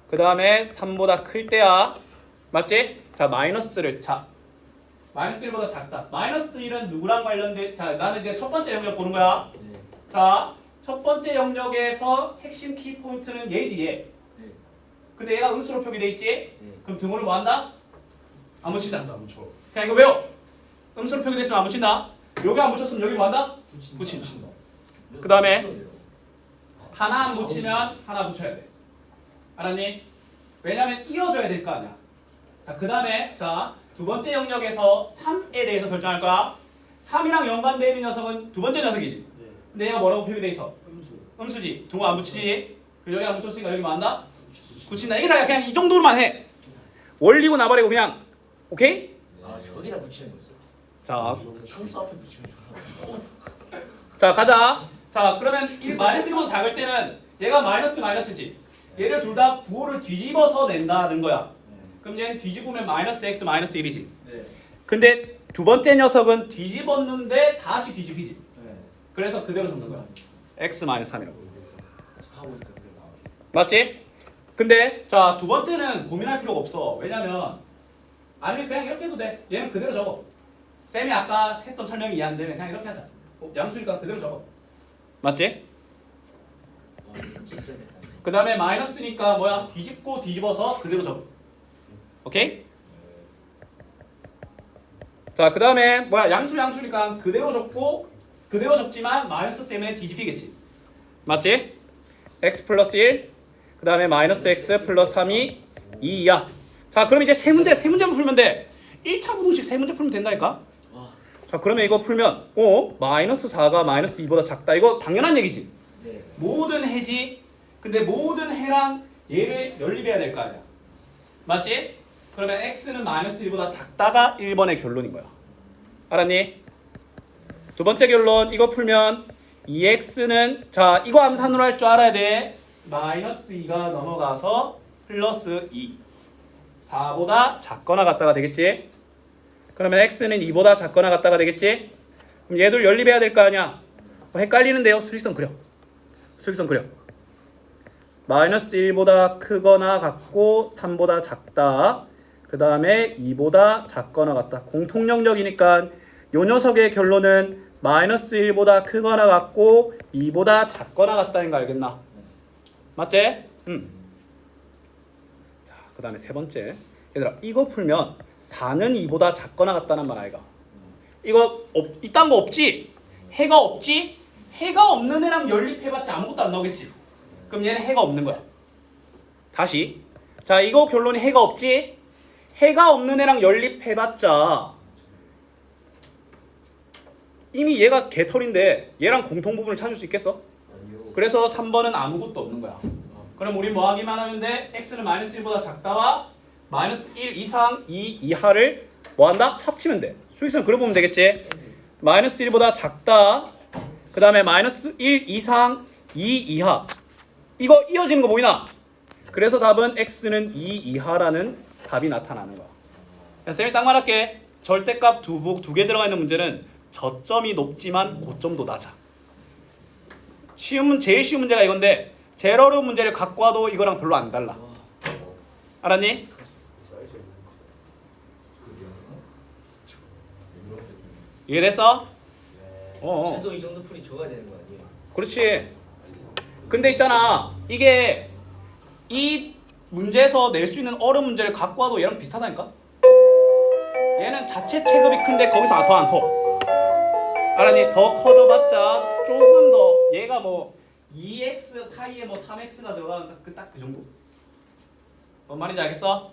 [SPEAKER 1] 그 다음에 3보다 클 때야. 맞지? 자 마이너스 1보다 작다. 마이너스 1은 누구랑 관련돼? 자 나는 이제 첫 번째 영역 보는 거야. 자 첫 번째 영역에서 핵심 키포인트는 얘지 얘. 근데 얘가 음수로 표기돼 있지? 그럼 등호를 뭐 한다? 안 붙이자.
[SPEAKER 4] 안 묻혀.
[SPEAKER 1] 그냥 이거 외워. 음수로 표기돼 있으면 안 붙인다. 여기 안 붙였으면 여기 뭐 한다? 붙인다. 그 다음에 하나 안 붙이면 하나 붙여야 돼. 알았니? 왜냐면 이어져야 될 거 아니야. 자, 그 다음에 자 두 번째 영역에서 3에 대해서 결정할 거야. 3이랑 연관되어 있는 녀석은 두 번째 녀석이지. 근데 얘가 뭐라고 표기돼 있어? 음수지. 등호 안 붙이지. 그리고 여기 안 붙였으니까 여기 뭐 한다? 붙인다. 이게 다 그냥 이 정도로만 해. 원리고 나발이고 그냥. 오케이?
[SPEAKER 2] 아 저기다 붙이는 거죠.
[SPEAKER 1] 자,
[SPEAKER 2] 순수 앞에 붙이는 거.
[SPEAKER 1] 자 가자. 자 그러면 이 마이너스 1보다 작을 때는 얘가 마이너스지. 얘를 둘 다 부호를 뒤집어서 낸다는 거야. 그럼 얘는 뒤집으면 마이너스 x 마이너스 1이지. 근데 두 번째 녀석은 뒤집었는데 다시 뒤집히지. 그래서 그대로 적는 거야. x 마이너스 3이라고.
[SPEAKER 2] 하고 있어.
[SPEAKER 1] 맞지? 근데 자 두 번째는 고민할 필요가 없어. 왜냐면 아니면 그냥 이렇게 해도 돼. 얘는 그대로 적어. 쌤이 아까 했던 설명이 이해 안 되면 그냥 이렇게 하자. 양수니까 그대로 적어. 맞지?
[SPEAKER 2] 진짜 됐다.
[SPEAKER 1] 그 다음에 마이너스니까 뭐야? 뒤집고 뒤집어서 그대로 적어. 오케이? 자, 그 다음에 뭐야? 양수니까 그대로 적고 그대로 적지만 마이너스 때문에 뒤집히겠지. 맞지? x 플러스 1, 그 다음에 마이너스 x 플러스 3이 2야. 자, 그럼 이제 세 문제만 풀면 돼. 1차 부등식 세 문제 풀면 된다니까? 자, 그러면 이거 풀면 마이너스 4가 마이너스 2보다 작다. 이거 당연한 얘기지.
[SPEAKER 2] 네.
[SPEAKER 1] 모든 해지. 근데 모든 해랑 얘를 연립해야 될 거 아니야. 맞지? 그러면 x는 마이너스 1보다 작다가 1번의 결론인 거야. 알았니? 두 번째 결론 이거 풀면 2x는 자 이거 암산으로 할 줄 알아야 돼. 마이너스 2가 넘어가서 플러스 2 4보다 작거나 같다가 되겠지. 그러면 x는 2보다 작거나 같다가 되겠지. 그럼 얘들 연립해야 될 거 아니야. 헷갈리는데요. 수직선 그려. 수직선 그려. 마이너스 1보다 크거나 같고 3보다 작다. 그 다음에 2보다 작거나 같다. 공통 영역이니까 요 녀석의 결론은 마이너스 1보다 크거나 같고 2보다 작거나 같다는 거 알겠나? 맞지? 자, 그 다음에 세 번째. 얘들아 이거 풀면 4는 2보다 작거나 같다는 말 아이가? 이거 이딴 거 없지? 해가 없지? 해가 없는 애랑 연립해봤자 아무것도 안 나오겠지? 그럼 얘는 해가 없는 거야. 다시. 자 이거 결론이 해가 없지? 해가 없는 애랑 연립해봤자 이미 얘가 개털인데 얘랑 공통 부분을 찾을 수 있겠어? 그래서 3번은 아무것도 없는 거야. 그럼 우리 뭐 하기만 하면 돼? x는 마이너스 1보다 작다와 마이너스 1 이상 2 이하를 뭐 한다? 합치면 돼. 수익선 그려보면 되겠지? 마이너스 1보다 작다. 그 다음에 마이너스 1 이상 2 이하. 이거 이어지는 거 보이나? 그래서 답은 x는 2 이하라는 답이 나타나는 거야. 쌤이 딱 말할게. 절대값 두 개 들어가 있는 문제는 저점이 높지만 고점도 낮아. 제일 쉬운 문제가 이건데 제일 어려운 문제를 갖고 와도 이거랑 별로 안 달라. 알았니? 이해됐어?
[SPEAKER 2] 최소 이 정도 풀이 줘야 되는 거 아니에요?
[SPEAKER 1] 그렇지. 근데 있잖아 이게 이 문제에서 낼 수 있는 어려운 문제를 갖고 와도 얘랑 비슷하다니까? 얘는 자체 체급이 큰데 거기서 더 안 커. 알았니? 더 커져봤자 조금 더 얘가 뭐 2x 사이에 뭐 3x가 들어가는 딱 그 정도. 뭔 말인지 알겠어?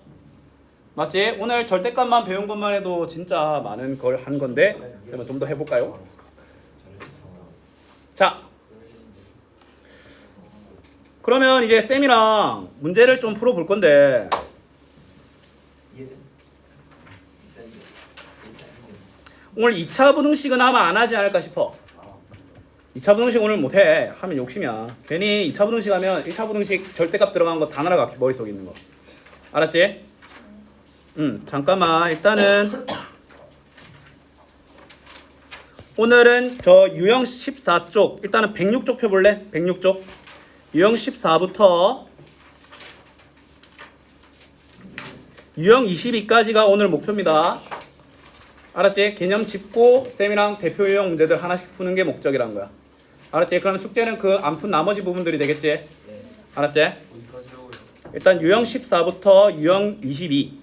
[SPEAKER 1] 맞지? 오늘 절대값만 배운 것만 해도 진짜 많은 걸 한 건데 그러면 좀 더 해볼까요? 자 그러면 이제 쌤이랑 문제를 좀 풀어볼 건데 오늘 2차 부등식은 아마 안 하지 않을까 싶어. 2차 부등식 오늘 못해. 하면 욕심이야. 괜히 2차 부등식 하면 1차 부등식 절대값 들어간 거 다 날아가. 머릿속에 있는 거. 알았지? 잠깐만. 일단은 오늘은 저 유형 14쪽 일단은 106쪽 펴볼래? 106쪽 유형 14부터 유형 22까지가 오늘 목표입니다. 알았지? 개념 짚고 쌤이랑 대표 유형 문제들 하나씩 푸는 게 목적이란 거야. 알았지? 그럼 숙제는 그 안 푼 나머지 부분들이 되겠지? 알았지? 일단 유형 14부터 유형 22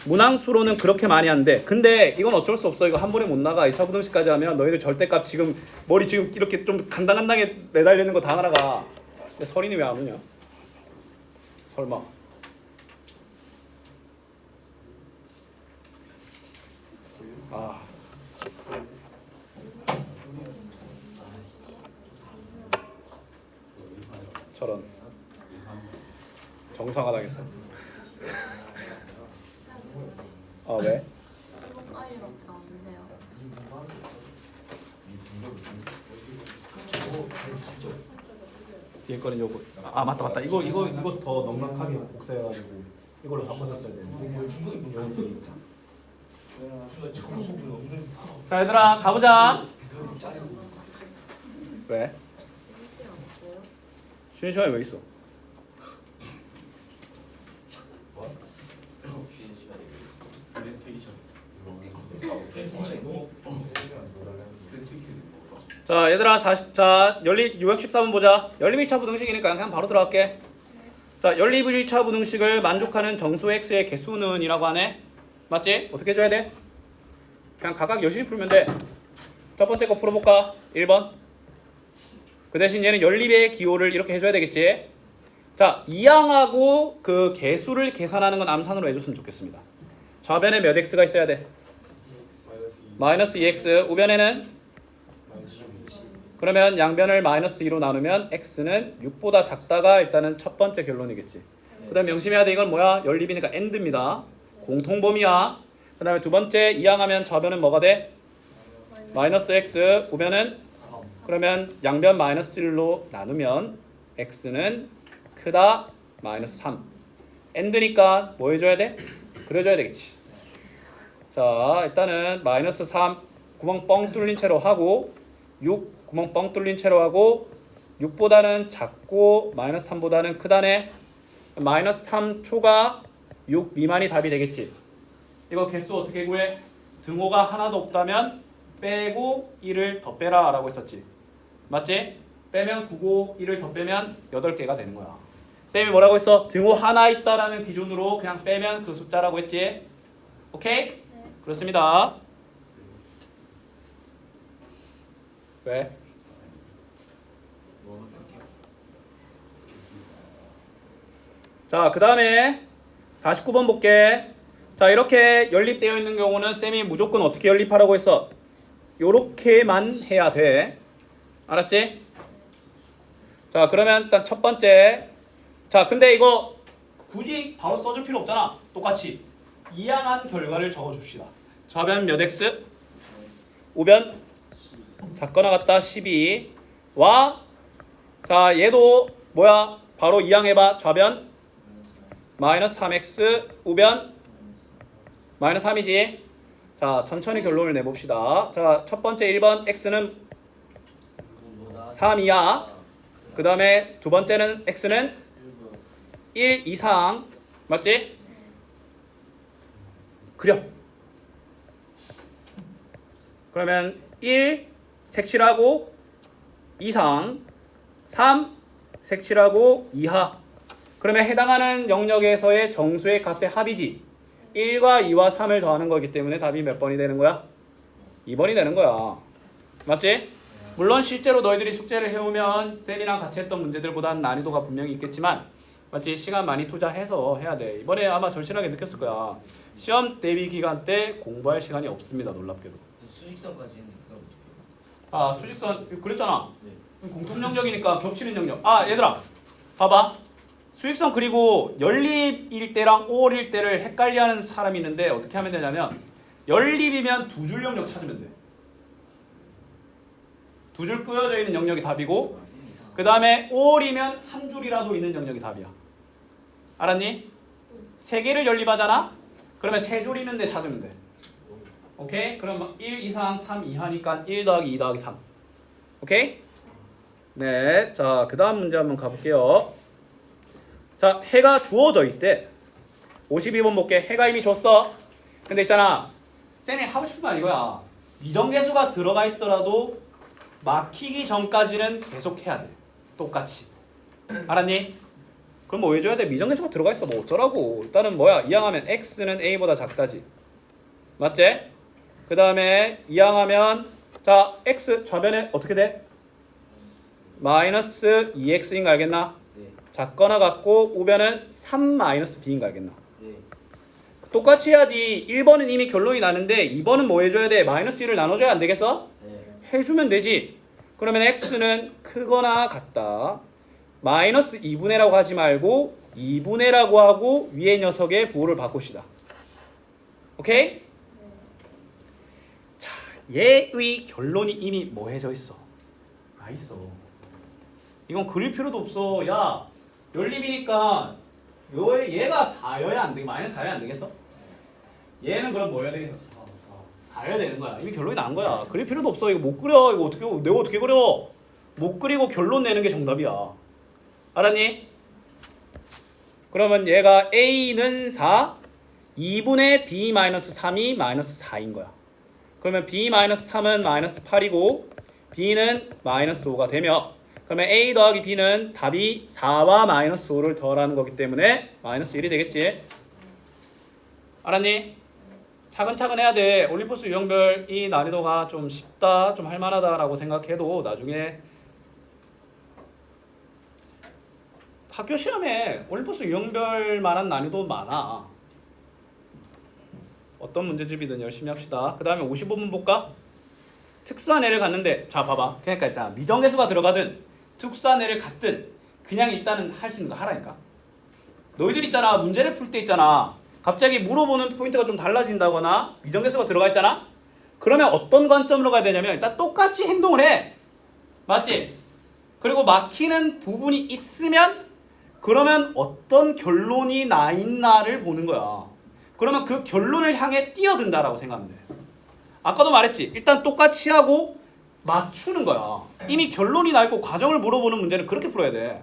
[SPEAKER 1] 문항수로는 그렇게 많이 하는데 근데 이건 어쩔 수 없어. 이거 한 번에 못 나가. 2차 부등식까지 하면 너희들 절대값 지금 머리 지금 이렇게 좀 간당간당하게 매달리는 거 다 날아가. 근데 설인이 왜 안 오냐? 설마. 아. 저런. 정상화당했다. 왜?
[SPEAKER 5] 이번 아이밖에 나왔는데요.
[SPEAKER 1] 뒤에 거는 요거. 맞다. 이거 더 넉넉하게 복사해가지고 이걸로 바꿔줬어야 되는데. 자 얘들아 가보자. 왜? 쉬는 시간이 왜 있어? 자 얘들아 자 연립 613번 보자. 연립 1차 부등식이니까 그냥 바로 들어갈게. 자 연립 1차 부등식을 만족하는 정수 x의 개수는 이라고 하네. 맞지? 어떻게 해줘야 돼? 그냥 각각 열심히 풀면 돼. 첫 번째 거 풀어볼까? 1번. 그 대신 얘는 연립의 기호를 이렇게 해줘야 되겠지. 자 이항하고 그 개수를 계산하는 건 암산으로 해줬으면 좋겠습니다. 좌변에 몇 x가 있어야 돼? 마이너스 2x. 우변에는? 그러면 양변을 마이너스 2로 나누면 x는 6보다 작다가 일단은 첫 번째 결론이겠지. 그 다음 명심해야 돼. 이건 뭐야? 연립이니까 and입니다. 공통범위야. 그 다음에 두 번째 이항하면 좌변은 뭐가 돼? 마이너스 x. 우변은 그러면 양변 마이너스 1로 나누면 x는 크다 마이너스 3. 엔드니까 뭐 해줘야 돼? 그려줘야 되겠지. 자 일단은 마이너스 3 구멍 뻥 뚫린 채로 하고 6 구멍 뻥 뚫린 채로 하고 6보다는 작고 마이너스 3보다는 크다네. 마이너스 3 초과 6 미만이 답이 되겠지. 이거 개수 어떻게 구해? 등호가 하나도 없다면 빼고 1을 더 빼라 라고 했었지. 맞지? 빼면 9고 1을 더 빼면 8개가 되는 거야. 쌤이 뭐라고 했어? 등호 하나 있다라는 기준으로 그냥 빼면 그 숫자라고 했지. 오케이?
[SPEAKER 5] 네.
[SPEAKER 1] 그렇습니다. 왜? 자, 그 다음에 49번 볼게. 자, 이렇게 연립되어 있는 경우는 쌤이 무조건 어떻게 연립하라고 했어? 요렇게만 해야 돼. 알았지? 자, 그러면 일단 첫 번째. 자, 근데 이거 굳이 바로 써줄 필요 없잖아. 똑같이 이항한 결과를 적어줍시다. 좌변 몇 x? 우변 작거나 같다 12 와. 자, 얘도 뭐야? 바로 이항해봐. 좌변 마이너스 3x 우변 마이너스 3이지. 자, 천천히 결론을 내봅시다. 자, 첫 번째 1번 x는 3이야. 그 다음에 두 번째는 x는 1 이상. 맞지? 그려. 그러면 1 색칠하고 이상 3 색칠하고 이하. 그러면 해당하는 영역에서의 정수의 값의 합이지. 1과 2와 3을 더하는 거기 때문에 답이 몇 번이 되는 거야? 2번이 되는 거야. 맞지? 물론 실제로 너희들이 숙제를 해오면 쌤이랑 같이 했던 문제들보다는 난이도가 분명히 있겠지만 맞지? 시간 많이 투자해서 해야 돼. 이번에 아마 절실하게 느꼈을 거야. 시험 대비 기간 때 공부할 시간이 없습니다. 놀랍게도.
[SPEAKER 2] 수직선까지 했는데 그걸 어떻게 해요?
[SPEAKER 1] 아, 수직선 그랬잖아.
[SPEAKER 2] 네.
[SPEAKER 1] 공통 영역이니까 겹치는 영역. 아, 얘들아. 봐봐. 수직선 그리고 연립일 때랑 오일 때를 헷갈려하는 사람이 있는데 어떻게 하면 되냐면 연립이면 두 줄 영역 찾으면 돼. 두 줄 끄어져 있는 영역이 답이고 그 다음에 오일이면 한 줄이라도 있는 영역이 답이야. 알았니? 세 개를 연립하잖아? 그러면 세 줄 있는데 찾으면 돼. 오케이? 그럼 1 이상 3 이하니까 1 더하기 2 더하기 3. 오케이? 네. 자, 그 다음 문제 한번 가볼게요. 자, 해가 주어져 있대. 52번 볼게. 해가 이미 줬어. 근데 있잖아. 쌤이 하고 싶은 말 이거야. 미정계수가 들어가 있더라도 막히기 전까지는 계속 해야 돼. 똑같이. 알았니? 그럼 뭐 왜 줘야 돼? 미정계수가 들어가 있어. 뭐 어쩌라고. 일단은 뭐야? 이항하면 x는 a보다 작다지. 맞지? 그 다음에 이항하면 자, x 좌변에 어떻게 돼? 마이너스 2x인 거 알겠나?
[SPEAKER 2] 네.
[SPEAKER 1] 작거나 같고 우변은 3 마이너스 b인 거 알겠나?
[SPEAKER 2] 네.
[SPEAKER 1] 똑같이 해야지. 1번은 이미 결론이 나는데 2번은 뭐 해줘야 돼? 마이너스 1을 나눠줘야 안 되겠어?
[SPEAKER 2] 네.
[SPEAKER 1] 해주면 되지. 그러면 x는 크거나 같다. 마이너스 2분의라고 하지 말고 2분의라고 하고 위의 녀석의 부호를 바꿉시다. 오케이? 자, 얘의 결론이 이미 뭐 해져 있어? 나 있어. 이건 그릴 필요도 없어. 야, 연립이니까 얘가 4여야 안 되겠어? 마이너스 4여야 안 되겠어? 얘는 그럼 뭐여야 되겠어? 4여야 되는 거야. 이미 결론이 난 거야. 그릴 필요도 없어. 이거 못 그려. 이거 어떻게 내가 어떻게 그려? 못 그리고 결론 내는 게 정답이야. 알았니? 그러면 얘가 a는 4, 2분의 b-3이 마이너스 4인 거야. 그러면 b-3은 마이너스 8이고 b는 마이너스 5가 되며 그러면 a 더하기 b는 답이 4와 마이너스 5를 더하라는 거기 때문에 마이너스 1이 되겠지. 알았니? 차근차근 해야 돼. 올림포스 유형별 이 난이도가 좀 쉽다, 좀 할만하다라고 생각해도 나중에 학교 시험에 올림포스 유형별만한 난이도 많아. 어떤 문제집이든 열심히 합시다. 그 다음에 55번 볼까? 특수한 애를 갖는데 자 봐봐. 그러니까 있잖아. 미정계수가 들어가든 특수한 애를 갖든 그냥 일단은 할 수 있는 거 하라니까. 너희들 있잖아. 문제를 풀 때 있잖아. 갑자기 물어보는 포인트가 좀 달라진다거나 이정계수가 들어가 있잖아? 그러면 어떤 관점으로 가야 되냐면 일단 똑같이 행동을 해. 맞지? 그리고 막히는 부분이 있으면 그러면 어떤 결론이 나 있나를 보는 거야. 그러면 그 결론을 향해 뛰어든다라고 생각하면 돼. 아까도 말했지. 일단 똑같이 하고 맞추는 거야. 이미 결론이 나 있고 과정을 물어보는 문제는 그렇게 풀어야 돼.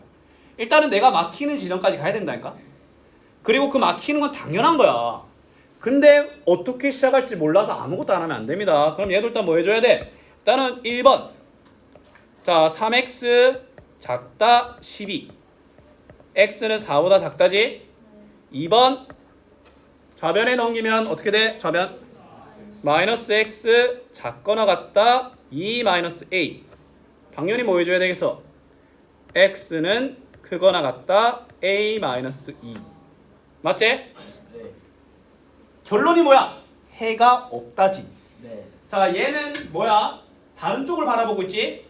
[SPEAKER 1] 일단은 내가 막히는 지점까지 가야 된다니까. 그리고 그 막히는 건 당연한 거야. 근데 어떻게 시작할지 몰라서 아무것도 안 하면 안 됩니다. 그럼 얘도 일단 뭐 해줘야 돼? 일단은 1번. 자, 3x 작다 12. x는 4보다 작다지? 2번. 좌변에 넘기면 어떻게 돼? 좌변. 마이너스 x 작거나 같다 2 마이너스 a. 당연히 뭐 해줘야 되겠어? x는 크거나 같다 a 마이너스 2. 맞지?
[SPEAKER 2] 네.
[SPEAKER 1] 결론이 뭐야? 해가 없다지.
[SPEAKER 2] 네.
[SPEAKER 1] 자, 얘는 뭐야? 다른 쪽을 바라보고 있지?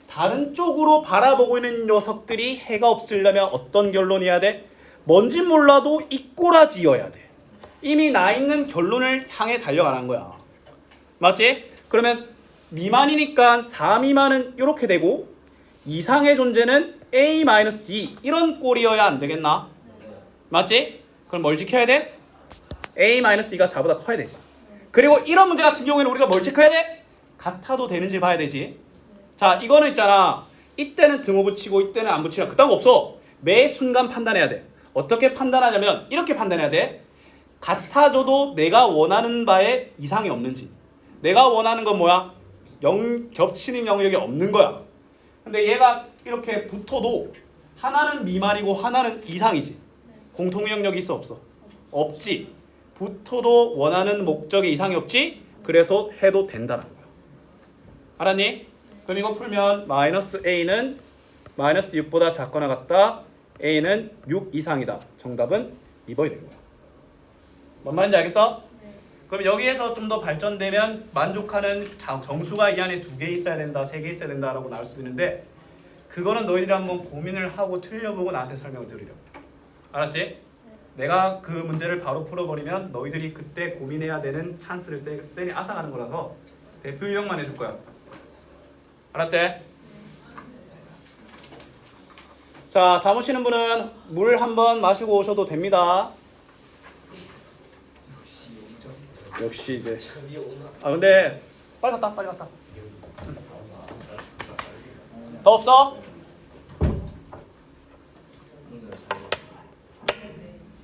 [SPEAKER 1] 다른 쪽으로 바라보고 있는 녀석들이 해가 없으려면 어떤 결론이어야 돼? 뭔진 몰라도 이꼬라지여야 돼. 이미 나 있는 결론을 향해 달려가는 거야. 맞지? 그러면 미만이니까 4 미만은 이렇게 되고 이상의 존재는 a-2 이런 꼴이어야 안 되겠나? 맞지? 그럼 뭘 지켜야 돼? a-2가 4보다 커야 되지. 그리고 이런 문제 같은 경우에는 우리가 뭘 체크해야 돼? 같아도 되는지 봐야 되지. 자, 이거는 있잖아. 이때는 등호 붙이고 이때는 안 붙이라. 그딴 거 없어. 매 순간 판단해야 돼. 어떻게 판단하냐면 이렇게 판단해야 돼. 같아져도 내가 원하는 바에 이상이 없는지. 내가 원하는 건 뭐야? 겹치는 영역이 없는 거야. 근데 얘가 이렇게 붙어도 하나는 미만이고 하나는 이상이지. 공통 영역이 있어 없어? 없지. 붙어도 원하는 목적의 이상이 없지. 그래서 해도 된다는 거야. 알았니? 그럼 이거 풀면 마이너스 a는 마이너스 6보다 작거나 같다. a는 6 이상이다. 정답은 2번이 되는 거야. 뭔 말인지 알겠어?
[SPEAKER 5] 네.
[SPEAKER 1] 그럼 여기에서 좀 더 발전되면 만족하는 정수가 이 안에 2개 있어야 된다, 3개 있어야 된다라고 나올 수 있는데 그거는 너희들이 한번 고민을 하고 틀려보고 나한테 설명을 들으려. 알았지? 네. 내가 그 문제를 바로 풀어버리면 너희들이 그때 고민해야 되는 찬스를 쌤이 앗아가는 거라서 대표 유형만 해줄 거야. 알았지? 자, 잠 오시는 분은 물 한번 마시고 오셔도 됩니다. 역시 이제. 아, 근데 빨리 갔다. 더 없어?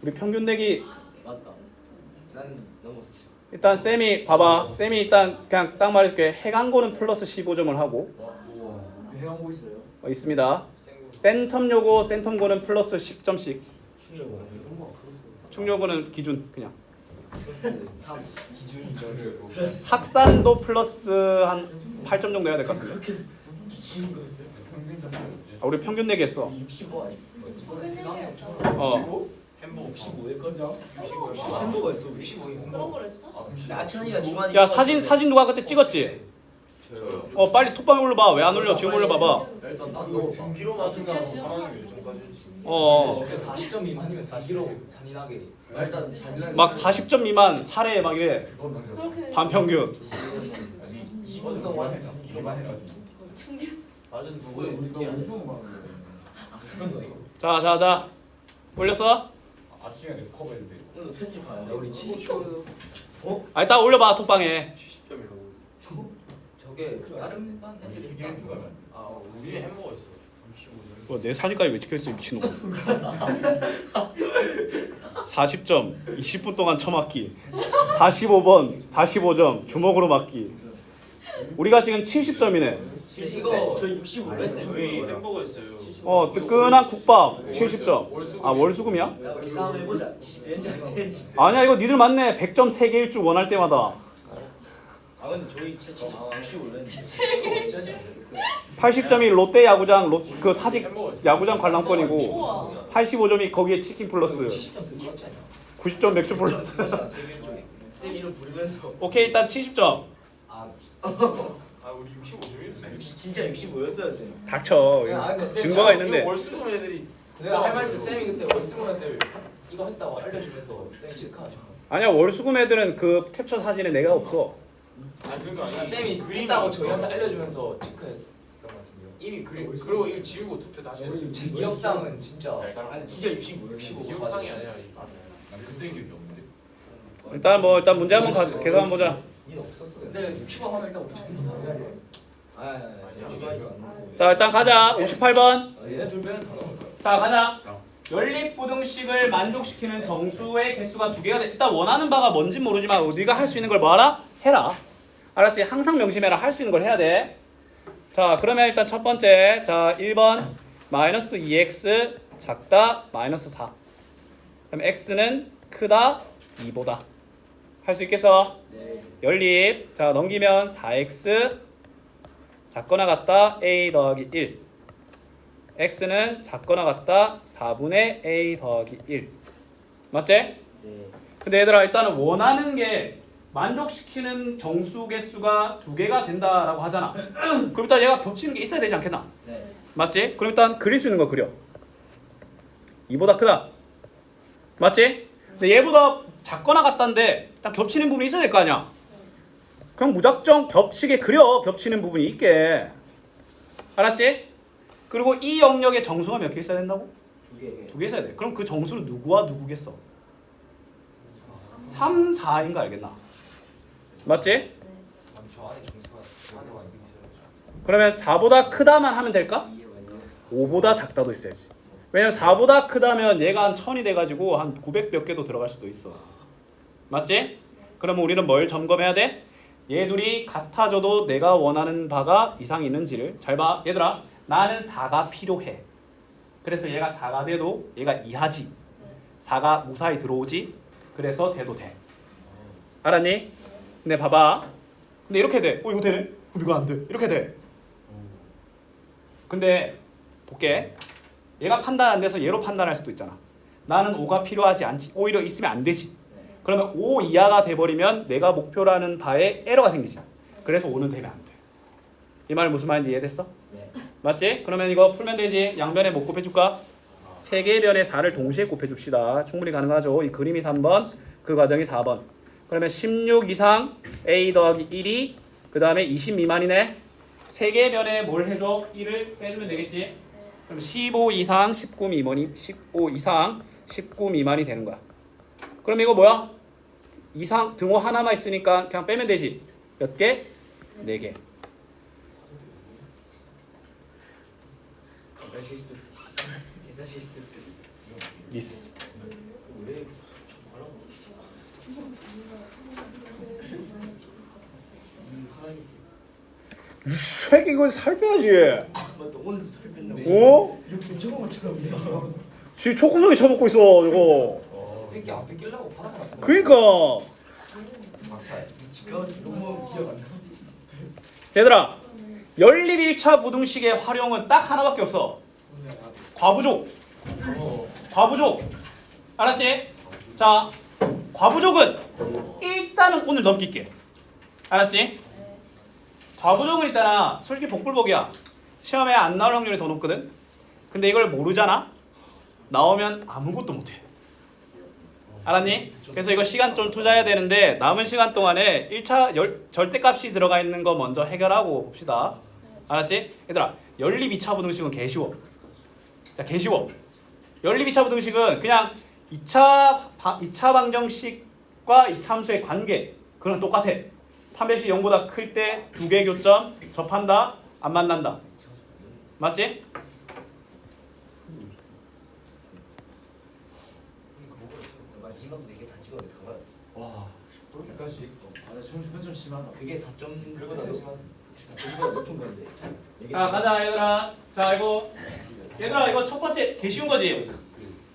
[SPEAKER 1] 우리 평균 내기
[SPEAKER 2] 맞다. 난 넘었어.
[SPEAKER 1] 일단 쌤이 봐봐. 쌤이 일단 그냥 딱 말해줄게. 해강고는 플러스 15점을 하고
[SPEAKER 3] 해양고 있어요?
[SPEAKER 1] 있습니다. 센텀 요고 센텀고는 플러스 10점씩. 충요고는 기준 그냥.
[SPEAKER 2] 플러스 3. 기준이죠.
[SPEAKER 1] 학산도 플러스 한 8점 정도 해야 될 것 같은데. 아, 우리 평균 내기 했어.
[SPEAKER 2] 65 아니?
[SPEAKER 1] 어.
[SPEAKER 3] 햄버거 65에 꺼져?
[SPEAKER 2] 햄버거 있어. 65이
[SPEAKER 5] 그런 걸 했어?
[SPEAKER 2] 아천이가 주만이.
[SPEAKER 1] 야, 사진 누가 그때 찍었지? 어, 빨리 톡방에 올려봐. 왜 안 올려? 지금 올려봐봐.
[SPEAKER 2] 일단 나도
[SPEAKER 4] 등기로 맞은 사람 사망이 요즘까지
[SPEAKER 1] 어.
[SPEAKER 2] 40점 미만이면 4kg 잔인하게. 일단 잔인하게.
[SPEAKER 1] 막 40점 미만 살해 막 이래.
[SPEAKER 5] 그렇게
[SPEAKER 1] 반평균.
[SPEAKER 2] 2분 동안 등기로만 해가지고.
[SPEAKER 4] 맞은
[SPEAKER 3] 왜
[SPEAKER 4] 누구의
[SPEAKER 3] 우리가
[SPEAKER 4] 등기 안
[SPEAKER 3] 무서운
[SPEAKER 4] 했어?
[SPEAKER 3] 거 하는 거야?
[SPEAKER 1] 자. 올렸어?
[SPEAKER 3] 아침에 내 컵에는데
[SPEAKER 2] 오늘 편집하야. 우리 70점.
[SPEAKER 1] 아, 이따 올려봐 톡방에.
[SPEAKER 4] 70점이라고.
[SPEAKER 2] 저게 다른 반 애들이 딱
[SPEAKER 4] 아, 우리 햄버거 있어. 65점.
[SPEAKER 1] 뭐, 내 사진까지 왜 찍혀있어 미친놈. 40점 20분 동안 쳐맞기. 45번 45점 주먹으로 맞기. 우리가 지금 70점이네.
[SPEAKER 2] 이거 저 65 했어요.
[SPEAKER 4] 저희 햄버거 있어요.
[SPEAKER 1] 어, 뜨끈한 국밥 70점. 아, 월수금이야?
[SPEAKER 2] 계산 한번 해보자. 70 되는지.
[SPEAKER 1] 아니야, 이거 니들 맞네. 100점 3개 일주 원할 때마다.
[SPEAKER 2] 아 근데 저희 진짜 65 했는데.
[SPEAKER 1] 80점이 롯데 야구장 그 사직
[SPEAKER 4] 햄버거 있어.
[SPEAKER 1] 야구장 관람권이고
[SPEAKER 5] 우와.
[SPEAKER 1] 85점이 거기에 치킨 플러스
[SPEAKER 2] 70점 되게 맞지 않냐?
[SPEAKER 1] 90점 맥주 플러스.
[SPEAKER 2] 쌤 이름 부르면서.
[SPEAKER 1] 오케이, 일단 70점.
[SPEAKER 2] 아
[SPEAKER 4] 아, 우리 65점이었네.
[SPEAKER 2] 진짜 65였어요 쌤.
[SPEAKER 1] 닥쳐.
[SPEAKER 2] 아, 근데 쌤
[SPEAKER 1] 증거가
[SPEAKER 2] 저-
[SPEAKER 1] 있는데.
[SPEAKER 4] 월수금 애들이
[SPEAKER 2] 내가 할 말씀 쌤이 그때 월수금 애들 이거 했다고 알려주면서 쌤 체크하죠.
[SPEAKER 1] 아니야 월수금 애들은 그 캡처 사진에 내가 없어.
[SPEAKER 4] 아 그러니까
[SPEAKER 2] 그러니까
[SPEAKER 4] 이
[SPEAKER 2] 쌤이
[SPEAKER 4] 그림이
[SPEAKER 2] 했다고 저희한테 알려주면서 체크했던 것 같은데요.
[SPEAKER 4] 이미 그리고 이거 지우고 투표 다시 했어요.
[SPEAKER 2] 제 기억상은 진짜
[SPEAKER 4] 아니
[SPEAKER 2] 진짜 65, 65.
[SPEAKER 4] 기억상이 아니라 그때 기억이 없는데.
[SPEAKER 1] 일단 문제 한번 계산 한번 보자.
[SPEAKER 2] 니는 없었어. 근데 65 하면 일단 우리 전부 다 해야 돼.
[SPEAKER 1] 자 일단 가자. 58번.
[SPEAKER 2] 얘네 둘 빼면 다 나올 거야.
[SPEAKER 1] 자 가자. 연립부등식을 만족시키는 정수의 개수가 2개가 돼. 일단 원하는 바가 뭔지 모르지만 우리가 할 수 있는 걸 뭐하라? 해라. 알았지? 항상 명심해라. 할 수 있는 걸 해야 돼. 자 그러면 일단 첫 번째 자 1번 마이너스 2x 작다 마이너스 4. 그럼 x는 크다 2보다. 할 수 있겠어?
[SPEAKER 2] 네.
[SPEAKER 1] 연립. 자 넘기면 4x 작거나 같다 a 더하기 1. x는 작거나 같다 4분의 a 더하기 1. 맞지?
[SPEAKER 2] 네.
[SPEAKER 1] 근데 얘들아 일단은 원하는 게 만족시키는 정수 개수가 2개가 된다라고 하잖아. 그럼 일단 얘가 겹치는 게 있어야 되지 않겠나?
[SPEAKER 2] 네.
[SPEAKER 1] 맞지? 그럼 일단 그릴 수 있는 거 그려. 2보다 크다. 맞지? 근데 얘보다 작거나 같다인데 딱 겹치는 부분이 있어야 될 거 아니야? 그럼 무작정 겹치게 그려. 겹치는 부분이 있게. 알았지? 그리고 이 영역의 정수가 몇 개 있어야 된다고?
[SPEAKER 2] 2개.
[SPEAKER 1] 2개 있어야 돼. 그럼 그 정수는 누구와 누구겠어? 3, 4인 거 알겠나? 맞지?
[SPEAKER 2] 저 안에 점수가 안에 완전 있어요.
[SPEAKER 1] 그러면 4보다 크다만 하면 될까? 5보다 작다도 있어야지. 왜냐면 4보다 크다면 얘가 한 1000이 돼가지고 한 900 몇 개도 들어갈 수도 있어. 맞지? 그러면 우리는 뭘 점검해야 돼? 얘 둘이 같아져도 내가 원하는 바가 이상 있는지를. 잘 봐. 얘들아 나는 4가 필요해. 그래서 얘가 4가 돼도 얘가 2하지. 4가 무사히 들어오지. 그래서 돼도 돼. 알았니? 근데 봐봐. 근데 이렇게 돼. 이거 되네? 이거 안 돼. 이렇게 돼. 근데 볼게. 얘가 판단 안 돼서 얘로 판단할 수도 있잖아. 나는 5가 필요하지 않지. 오히려 있으면 안 되지. 그러면 5 이하가 돼버리면 내가 목표라는 바에 에러가 생기지. 그래서 5는 되면 안 돼. 이 말 무슨 말인지 이해됐어?
[SPEAKER 2] 네.
[SPEAKER 1] 맞지? 그러면 이거 풀면 되지. 양변에 뭐 곱해줄까? 세 개의 변에 4를 동시에 곱해줍시다. 충분히 가능하죠. 이 그림이 3번, 그 과정이 4번. 그러면 16 이상 a 더하기 1이 그 다음에 20 미만이네. 세 개의 변에 뭘 해줘? 1을 빼주면 되겠지. 그럼 15 이상 19 미만이 15 이상 19 미만이 되는 거야. 그럼 이거 뭐야? 이상 등호 하나만 있으니까 그냥 빼면 되지. 몇 개? 4개.
[SPEAKER 2] 계산 실수. 계산 실수.
[SPEAKER 1] 미스.
[SPEAKER 2] 왜
[SPEAKER 1] 이 새끼 이거 살 빼야지.
[SPEAKER 2] 오늘 소리 뺐나?
[SPEAKER 1] 어?
[SPEAKER 2] 이렇게 저거 맞춰요.
[SPEAKER 1] 지금 초코송이 쳐먹고 있어 이거.
[SPEAKER 2] 새끼 안 뺏기려고 팔아놨어.
[SPEAKER 1] 그니까
[SPEAKER 2] 막타. 지금 너무 기억 안 나.
[SPEAKER 1] 얘들아 연립 1차 부등식의 활용은 딱 하나밖에 없어. 과부족. 과부족. 알았지? 자 과부족은 일단은 오늘 넘길게. 알았지? 과부족은 있잖아. 솔직히 복불복이야. 시험에 안 나올 확률이 더 높거든. 근데 이걸 모르잖아. 나오면 아무것도 못해. 알았니? 그래서 이거 시간 좀 투자해야 되는데 남은 시간 동안에 1차 절대값이 들어가 있는 거 먼저 해결하고 봅시다. 알았지? 얘들아 연립 2차 부등식은 개 쉬워. 자, 개 쉬워. 연립 2차 부등식은 그냥 2차 방정식과 이참수의 관계 그건 똑같아. 판별식 0보다 클 때 두 개의 교점 접한다 안 만난다. 맞지?
[SPEAKER 2] 마지막 4개 다 찍었는데 다 맞았어.
[SPEAKER 3] 와. 그렇게까지? 아, 좀 심하다.
[SPEAKER 2] 그게 4점 그리고 4점보다 높은 건데.
[SPEAKER 1] 자 가자 얘들아. 자 이거 얘들아 이거 첫 번째 개 쉬운 거지?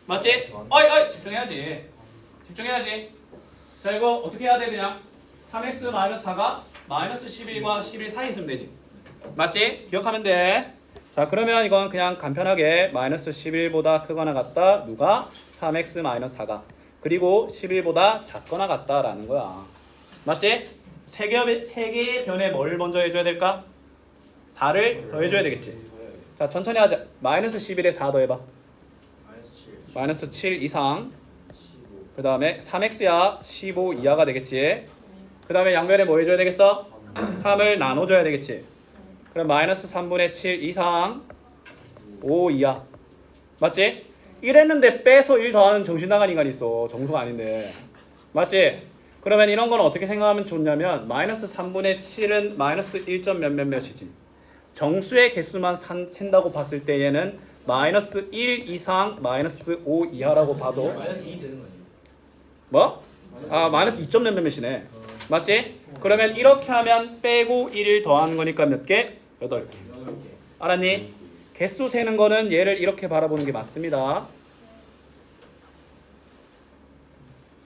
[SPEAKER 1] 맞지? 어이 집중해야지. 집중해야지. 자 이거 어떻게 해야 돼 그냥? 3x-4가 마이너스 11과 11 사이에 있으면 되지. 맞지? 기억하면 돼. 자 그러면 이건 그냥 간편하게 마이너스 11보다 크거나 같다. 누가? 3x-4가. 그리고 11보다 작거나 같다라는 거야. 맞지? 세 개의 변에 뭘 먼저 해줘야 될까? 4를 더해줘야 되겠지. 자 천천히 하자. 마이너스 11에 4 더해봐. 마이너스 7 이상 그 다음에 3x야 15 이하가 되겠지. 그 다음에 양변에 뭐 해줘야 되겠어? 3을 나눠줘야 되겠지. 그럼 마이너스 3분의 7 이상 5 이하. 맞지? 이랬는데 빼서 1 더하는 정신 나간 인간이 있어. 정수가 아닌데. 맞지? 그러면 이런 건 어떻게 생각하면 좋냐면 마이너스 3분의 7은 마이너스 1점 몇몇몇이지. 정수의 개수만 센다고 봤을 때 얘는 마이너스 1 이상 마이너스 5 이하라고 봐도
[SPEAKER 2] 마이너스 2 되는 거 아니에요?
[SPEAKER 1] 뭐? 아 마이너스 2점 몇몇몇이네. 맞지? 그러면 이렇게 하면 빼고 1을 더하는 거니까 몇 개? 8개. 알았니? 개수 세는 거는 얘를 이렇게 바라보는 게 맞습니다.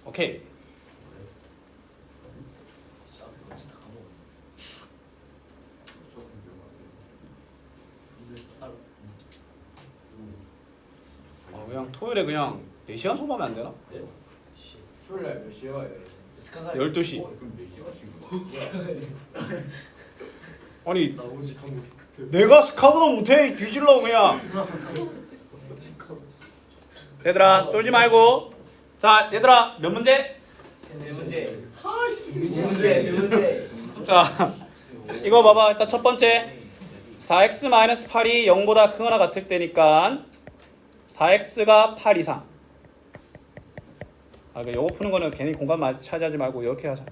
[SPEAKER 1] 오케이. 그냥 토요일에 그냥 4시간 수업하면 안 되나?
[SPEAKER 3] 토요일 날몇 시에 와요?
[SPEAKER 1] 12시.
[SPEAKER 4] 그럼 몇 시간씩
[SPEAKER 1] 아니 내가 스카보다 못해. 뒤질라고 그냥. 얘들아 쫄지 말고. 자 얘들아 몇 문제?
[SPEAKER 2] 세 문제. 두 문제.
[SPEAKER 1] 자 이거 봐봐. 일단 첫 번째 4x-8이 0보다 크거나 같을 때니까 4x가 8 이상. 아, 요거 푸는 거는 괜히 공간 차지하지 말고 이렇게 하자.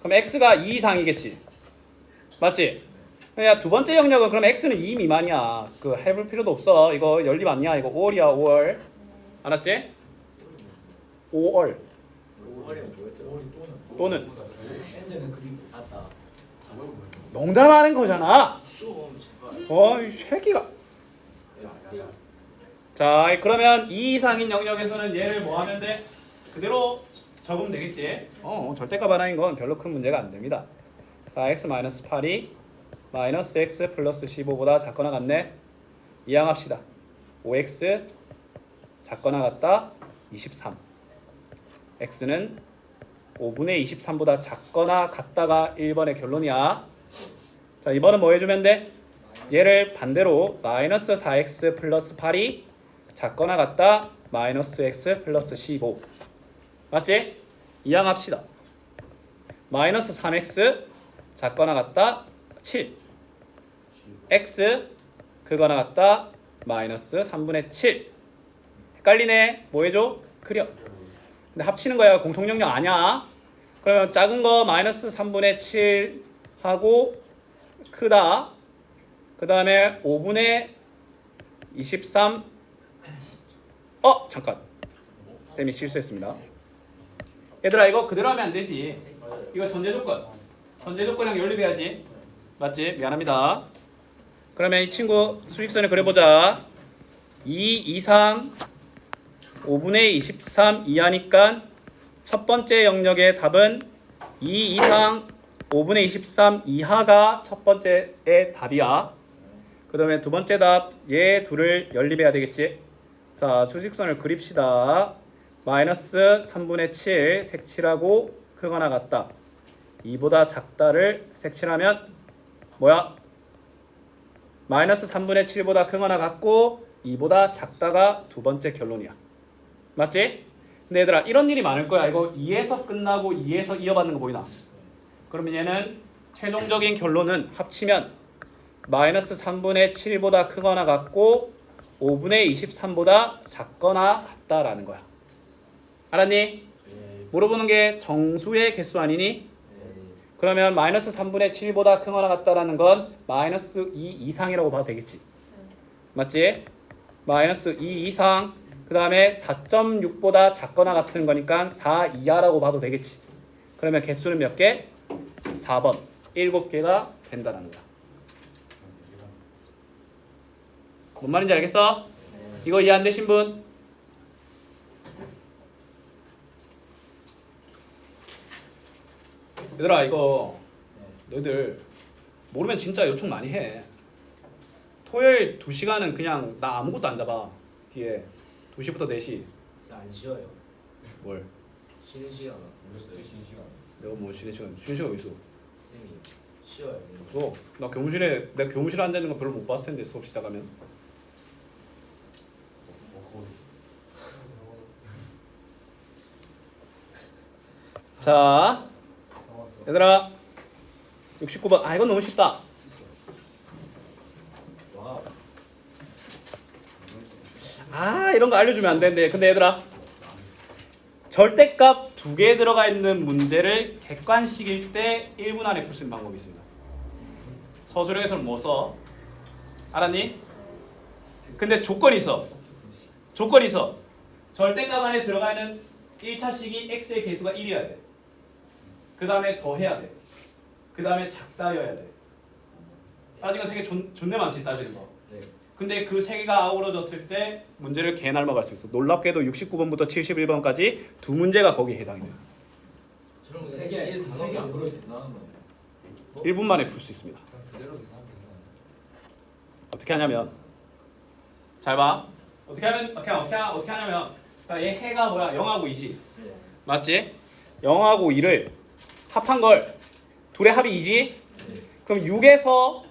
[SPEAKER 1] 그럼 x가 2 이상이겠지. 맞지? 야, 두 번째 영역은 그럼 x는 2 미만이야. 그 해볼 필요도 없어. 이거 연립 아니야. 이거 5월이야. 5월. 알았지? 5월.
[SPEAKER 2] 5월이면 뭐였죠?
[SPEAKER 1] 또는
[SPEAKER 2] 엔드는 그리고 맞다.
[SPEAKER 1] 농담하는 거잖아.
[SPEAKER 2] 좀 제발.
[SPEAKER 1] 이 새끼가. 자, 그러면 2 이상인 영역에서는 얘를 뭐 하면 돼? 그대로 적으면 되겠지? 절대값 하나인 건 별로 큰 문제가 안 됩니다. 4x-8이 마이너스 x 플러스 15보다 작거나 같네. 이항합시다. 5x 작거나 같다. 23. x는 5분의 23보다 작거나 같다가 1번의 결론이야. 자, 2번은 뭐 해주면 돼? 얘를 반대로 마이너스 4x 플러스 8이 작거나 같다. 마이너스 x 플러스 15. 맞지? 이항합시다. 마이너스 3x 작거나 같다. 7. x 크거나 같다. 마이너스 3분의 7. 헷갈리네. 뭐 해줘? 그려. 근데 합치는 거야. 공통영역 아니야. 그러면 작은 거 마이너스 3분의 7 하고 크다. 그 다음에 5분의 23. 잠깐. 쌤이 실수했습니다. 얘들아 이거 그대로 하면 안 되지. 이거 전제 조건. 전제 조건이랑 연립해야지. 맞지? 미안합니다. 그러면 이 친구 수직선을 그려보자. 2 이상 5분의 23 이하니까 첫 번째 영역의 답은 2 이상 5분의 23 이하가 첫 번째의 답이야. 그 다음에 두 번째 답, 얘 둘을 연립해야 되겠지. 자, 수직선을 그립시다. 마이너스 3분의 7 색칠하고 크거나 같다. 2보다 작다를 색칠하면 뭐야? 마이너스 3분의 7보다 크거나 같고 2보다 작다가 두 번째 결론이야. 맞지? 근데 얘들아 이런 일이 많을 거야. 이거 2에서 끝나고 2에서 이어받는 거 보이나? 그러면 얘는 최종적인 결론은 합치면 마이너스 3분의 7보다 크거나 같고 5분의 23보다 작거나 같다라는 거야. 알았니? 물어보는 게 정수의 개수 아니니? 그러면 마이너스 3분의 7보다 크거나 같다라는 건 마이너스 2 이상이라고 봐도 되겠지. 맞지? 마이너스 2 이상. 그 다음에 4.6보다 작거나 같은 거니까 4 이하라고 봐도 되겠지. 그러면 개수는 몇 개? 4번. 7개가 된다는 거야. 뭔 말인지 알겠어? 이거 이해 안 되신 분? 얘들아 이거 너희들 모르면 진짜 요청 많이 해. 토요일 2시간은 그냥 나 아무것도 안 잡아. 뒤에 2시부터 4시.
[SPEAKER 2] 진짜 안 쉬어요.
[SPEAKER 1] 뭘?
[SPEAKER 2] 쉬는 시간
[SPEAKER 4] 모르겠어요. 쉬는 시간.
[SPEAKER 1] 내가 뭐 쉬는 시간 어디 있어?
[SPEAKER 2] 쌤이 쉬어요.
[SPEAKER 1] 없어. 나 교무실에 내가 교무실에 앉아 있는 거 별로 못 봤을 텐데 수업 시작하면. 자, 얘들아 69번. 아 이건 너무 쉽다.
[SPEAKER 2] 와.
[SPEAKER 1] 아 이런 거 알려주면 안 되는데. 근데 얘들아 절대값 두 개 들어가 있는 문제를 객관식일 때 1분 안에 풀 수 있는 방법이 있습니다. 서술형에서는 뭐 써? 알았니? 근데 조건이 있어. 조건이 있어. 절대값 안에 들어가 있는 1차식이 x의 개수가 1이어야 돼. 그 다음에 더해야 돼. 그 다음에 작다여야 돼. 따지는 거 3개 존내 많지 따지는 거.
[SPEAKER 2] 네.
[SPEAKER 1] 근데 그 3개가 아우러졌을 때 문제를 개날마 갈 수 있어. 놀랍게도 69번부터 71번까지 두 문제가 거기에 해당이 돼요.
[SPEAKER 2] 저런 세개안 그려도 된다는 거예요.
[SPEAKER 1] 1분 만에 풀 수 있습니다.
[SPEAKER 4] 그대로 계산하면
[SPEAKER 1] 어떻게 하냐면 잘 봐. 어떻게 하냐면 자, 얘 해가 뭐야? 0하고 2지.
[SPEAKER 2] 네.
[SPEAKER 1] 맞지? 0하고 2를 합한 걸 둘의 합이 2지? 그럼 6에서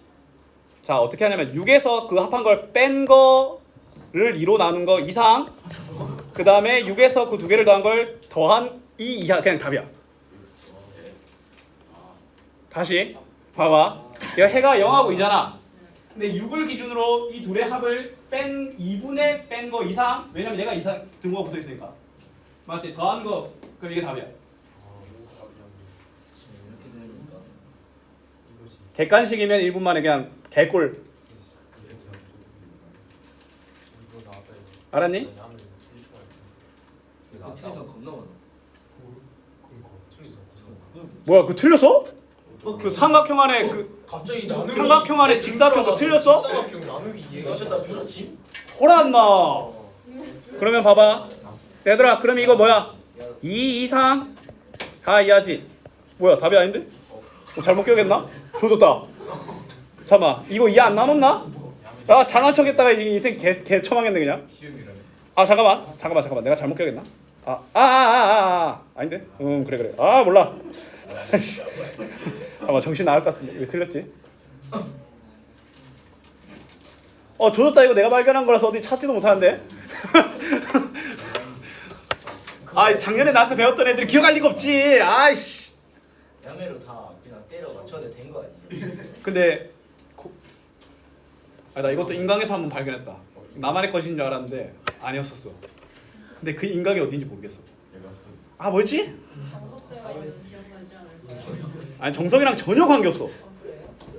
[SPEAKER 1] 자 어떻게 하냐면 6에서 그 합한 걸 뺀 거를 2로 나눈 거 이상 그 다음에 6에서 그 두 개를 더한 걸 더한 2 이하 그냥 답이야. 다시 봐봐. 얘가 해가 0하고 2잖아. 근데 6을 기준으로 이 둘의 합을 뺀 2분의 뺀 거 이상 왜냐면 얘가 이상 등호가 붙어 있으니까 맞지? 더한 거 그럼 이게 답이야.
[SPEAKER 2] 지금 이렇게 되니까.
[SPEAKER 1] 객관식이면 1분 만에 그냥 개꿀. 알았니?
[SPEAKER 2] 그 틀에서 겁나 많아.
[SPEAKER 1] 뭐야 그거 틀렸어? 그 삼각형 안에 그
[SPEAKER 2] 갑자기
[SPEAKER 1] 삼각형 안에 직사각형 그거 틀렸어?
[SPEAKER 2] 직사각형 나누기 이해가 어쩌다 그렇지?
[SPEAKER 1] 호란나. 그러면 봐봐 얘들아 그럼 이거 뭐야 2 이상 4 이하지. 뭐야 답이 아닌데? 잘못 기억했나? 조졌다. 잠깐만 이거 이해 안 나눴나? 야 잘난 척했다가 이제 인생 개 처망했네 그냥.
[SPEAKER 4] 시험이라네.
[SPEAKER 1] 아 잠깐만 내가 잘못 기억했나? 아닌데? 그래 아 몰라. 잠깐만 정신 나갈 것 같은데 왜 틀렸지? 조졌다. 이거 내가 발견한 거라서 어디 찾지도 못하는데. 아 작년에 나한테 배웠던 애들이 기억할 리가 없지. 아이씨.
[SPEAKER 2] 야매로 다 그냥 때려 맞춰도 된 거 아니에요?
[SPEAKER 1] 근데 나 이것도 인강에서 한번 발견했다. 나만의 것인 줄 알았는데 아니었었어. 근데 그 인강이 어딘지 모르겠어. 아 뭐였지? 아니 정석이랑 전혀 관계없어.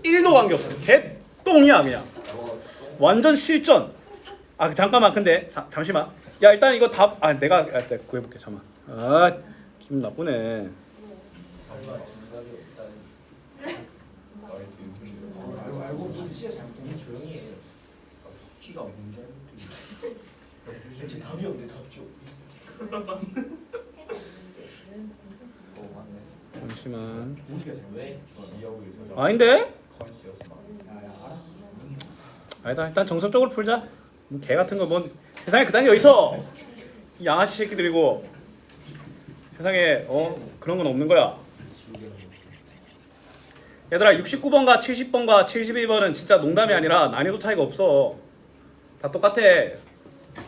[SPEAKER 1] 1도 관계없어. 개똥이야 그냥. 완전 실전. 잠깐만 근데 잠시만. 야 일단 이거 답 내가 구해볼게. 잠깐만. 기분 나쁘네.
[SPEAKER 3] 알고 보니 시야 잘못된
[SPEAKER 2] 조용히 해.
[SPEAKER 3] 키가 뭔지 알고
[SPEAKER 2] 대체 답이 없네 답죠.
[SPEAKER 1] 잠시만.
[SPEAKER 2] 왜?
[SPEAKER 1] 아닌데?
[SPEAKER 3] 야야 알았어.
[SPEAKER 1] 아니다. 일단 정석적으로 풀자. 개 같은 거 뭔 세상에 그딴 게 어딨어? 이 양아치 새끼들이고 세상에 그런 건 없는 거야. 얘들아 69번과 70번과 72번은 진짜 농담이 아니라 난이도 차이가 없어. 다 똑같아.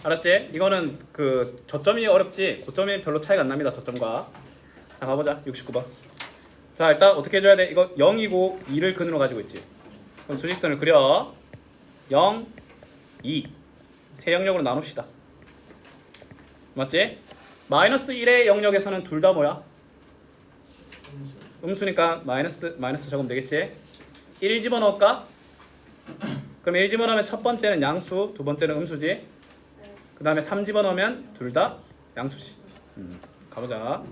[SPEAKER 1] 알았지? 이거는 그 저점이 어렵지 고점이 별로 차이가 안 납니다. 저점과. 자 가보자. 69번. 자 일단 어떻게 해줘야 돼? 이거 0이고 2를 근으로 가지고 있지. 그럼 수직선을 그려. 0, 2 세 영역으로 나눕시다. 맞지? 마이너스 1의 영역에서는 둘 다 뭐야? 음수니까 마이너스 적으면 되겠지? 1 집어넣을까? 그럼 1 집어넣으면 첫 번째는 양수, 두 번째는 음수지? 그 다음에 3 집어넣으면 둘 다 양수지. 가보자.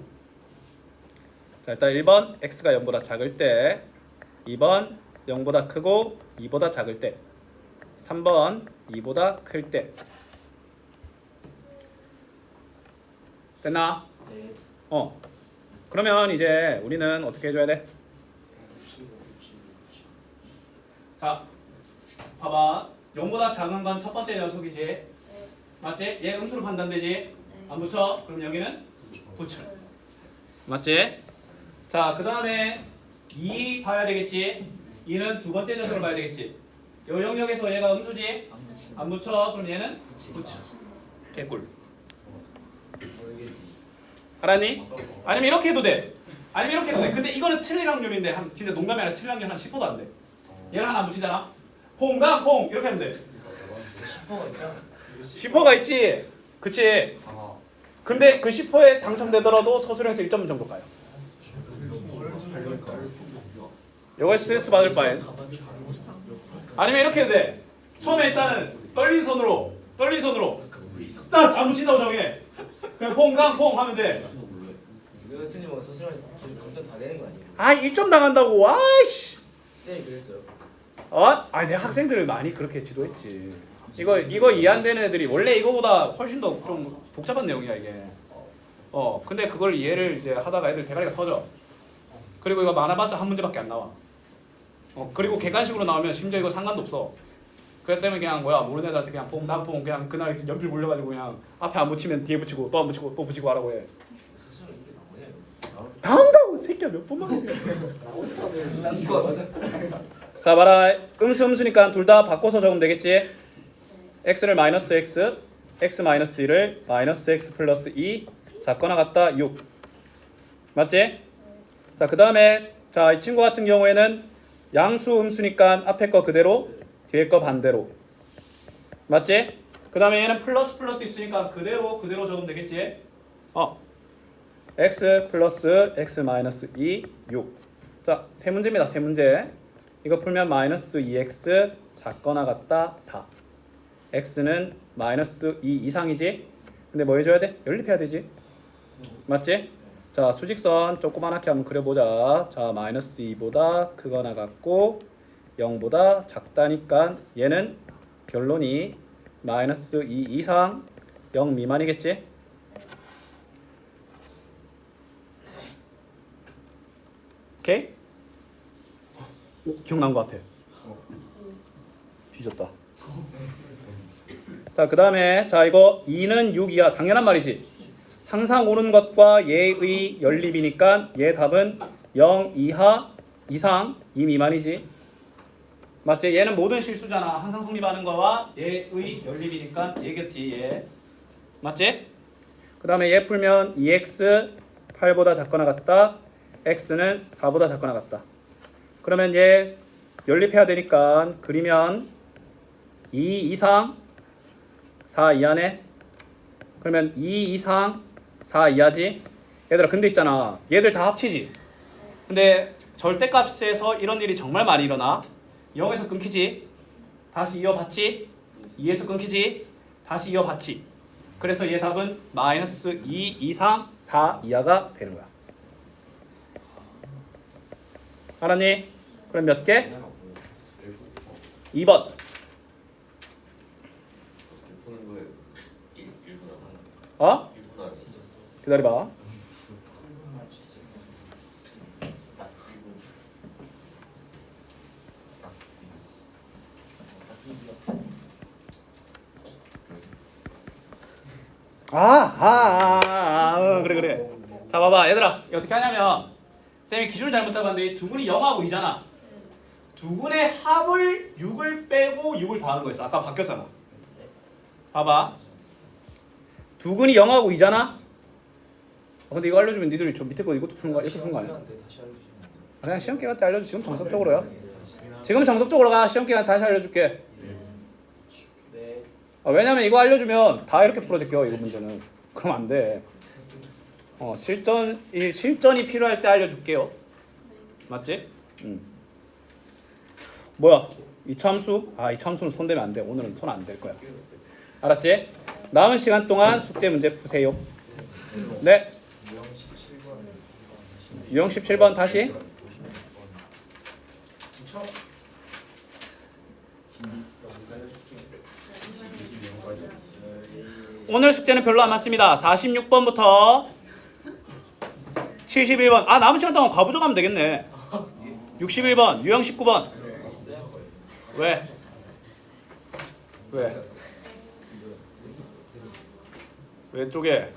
[SPEAKER 1] 자 일단 1번 x가 0보다 작을 때 2번 0보다 크고 2보다 작을 때 3번 2보다 클 때. 됐나?
[SPEAKER 2] 네.
[SPEAKER 1] 그러면 이제 우리는 어떻게 해줘야 돼? 자 봐봐 0보다 작은 건 첫 번째 녀석이지. 맞지? 얘 음수로 판단되지? 안 붙여? 그럼 여기는 붙여. 맞지? 자 그 다음에 2 봐야 되겠지? 2는 두 번째 녀석을 봐야 되겠지? 요 영역에서 얘가 음수지?
[SPEAKER 2] 안 붙이는
[SPEAKER 1] 안 붙여? 그럼 얘는
[SPEAKER 2] 붙이는
[SPEAKER 1] 붙여. 개꿀.
[SPEAKER 2] 모르겠지.
[SPEAKER 1] 알았니? 아니면 이렇게 해도 돼. 아니면 이렇게 해도 돼. 근데 이거는 틀릴 확률인데 한 진짜 농담이 아니라 틀릴 확률 한 10%도 안 돼. 얘를 하나 붙이잖아. 퐁강 퐁 이렇게 하면 돼.
[SPEAKER 2] 10%가 있잖아.
[SPEAKER 1] 10%가 있지. 그치? 근데 그 10%에 당첨되더라도 서술형에서 1점 정도 가요. 요거에 스트레스 받을 바엔. 아니면 이렇게 해도 돼. 처음에 일단은 떨린 손으로 딱 안 붙인다고 정해. 그냥 퐁강 퐁 하면 돼.
[SPEAKER 2] 이거 같은 경우 서술형에서 감점 다 되는 거 아니에요?
[SPEAKER 1] 아 1점 당한다고. 와이씨.
[SPEAKER 2] 쌤이 그랬어요.
[SPEAKER 1] 아니 내가 학생들을 많이 그렇게 지도했지. 이거 이해 안 되는 애들이 원래 이거보다 훨씬 더 좀 복잡한 내용이야 이게. 근데 그걸 이해를 이제 하다가 애들 대가리가 터져. 그리고 이거 많아봤자 한 문제밖에 안 나와. 그리고 객관식으로 나오면 심지어 이거 상관도 없어. 그래서 쌤은 그냥 모르는 애들한테 그냥 뽕 그냥 그날 연필 몰려가지고 그냥 앞에 안 붙이면 뒤에 붙이고 또 안 붙이고 또 붙이고 하라고 해.
[SPEAKER 2] 서술형 이게 나오냐?
[SPEAKER 1] 나온다고 새끼야 몇 번만 해.
[SPEAKER 2] 이거 맞아.
[SPEAKER 1] 자 봐라 음수니까 둘 다 바꿔서 적으면 되겠지. x를 마이너스 x, x 마이너스 1을 마이너스 x 플러스 2 작거나 같다 6 맞지? 자 그 다음에 자 이 친구 같은 경우에는 양수 음수니까 앞에 거 그대로 뒤에 거 반대로 맞지? 그 다음에 얘는 플러스 있으니까 그대로 적으면 되겠지? x 플러스 x 마이너스 2 6 자 세 문제입니다. 세 문제 이거 풀면 마이너스 2x 작거나 같다 4 x는 마이너스 2 이상이지? 근데 뭐 해줘야 돼? 연립해야 되지? 맞지? 자 수직선 조그만하게 한번 그려보자. 자 마이너스 2보다 크거나 같고 0보다 작다니까 얘는 결론이 마이너스 2 이상 0 미만이겠지? 오케이? 기억난 것 같아. 뒤졌다. 자, 그 다음에 자 이거 2는 6이야. 당연한 말이지. 항상 오른 것과 얘의 연립이니까 얘 답은 0 이하 이상 2 미만이지. 맞지? 얘는 모든 실수잖아. 항상 성립하는 거와 얘의 연립이니까 얘겠지. 얘. 맞지? 그 다음에 얘 풀면 2x 8보다 작거나 같다. x는 4보다 작거나 같다. 그러면 얘 연립해야 되니까 그리면 2 이상 4 이하네. 그러면 2 이상 4 이하지. 얘들아 근데 있잖아. 얘들 다 합치지. 근데 절대값에서 이런 일이 정말 많이 일어나. 0에서 끊기지. 다시 이어받지. 2에서 끊기지. 다시 이어받지. 그래서 얘 답은 마이너스 2 이상 4 이하가 되는 거야. 알았니? 그럼 몇 개? 2번.
[SPEAKER 4] 푸는 거예요. 1분
[SPEAKER 1] 어?
[SPEAKER 4] 1분 안에
[SPEAKER 1] 기다려봐. 그래. 자 봐봐 얘들아 이거 어떻게 하냐면 쌤이 기준을 잘못 잡았는데 두근이 0하고 2잖아. 두근의 합을 6을 빼고 6을 더하는 거였어. 아까 바뀌었잖아. 봐봐 두근이 0하고 2잖아. 근데 이거 알려주면 니들이 저 밑에 거 이것도 푸는 거야? 이렇게 푸는 거 아니야?
[SPEAKER 2] 다시 알려주시면 안 돼요?
[SPEAKER 1] 그냥 시험 기간 때 알려줘. 지금 정석적으로요. 지금 정석적으로 가. 시험 기간 다시 알려줄게.
[SPEAKER 2] 네.
[SPEAKER 1] 왜냐면 이거 알려주면 다 이렇게 풀어질게요. 이거 문제는. 그럼 안 돼. 실전이 필요할 때 알려줄게요. 맞지? 뭐야? 이 참수? 이 참수는 손대면 안 돼. 오늘은 손 안 댈 거야. 알았지? 남은 시간 동안 숙제 문제 푸세요. 네. 유형 17번 다시. 오늘 숙제는 별로 안 많습니다. 46번부터 71번. 남은 시간 동안 과부족 하면 되겠네. 61번, 유형 19번. 왜? 왜 쪼개?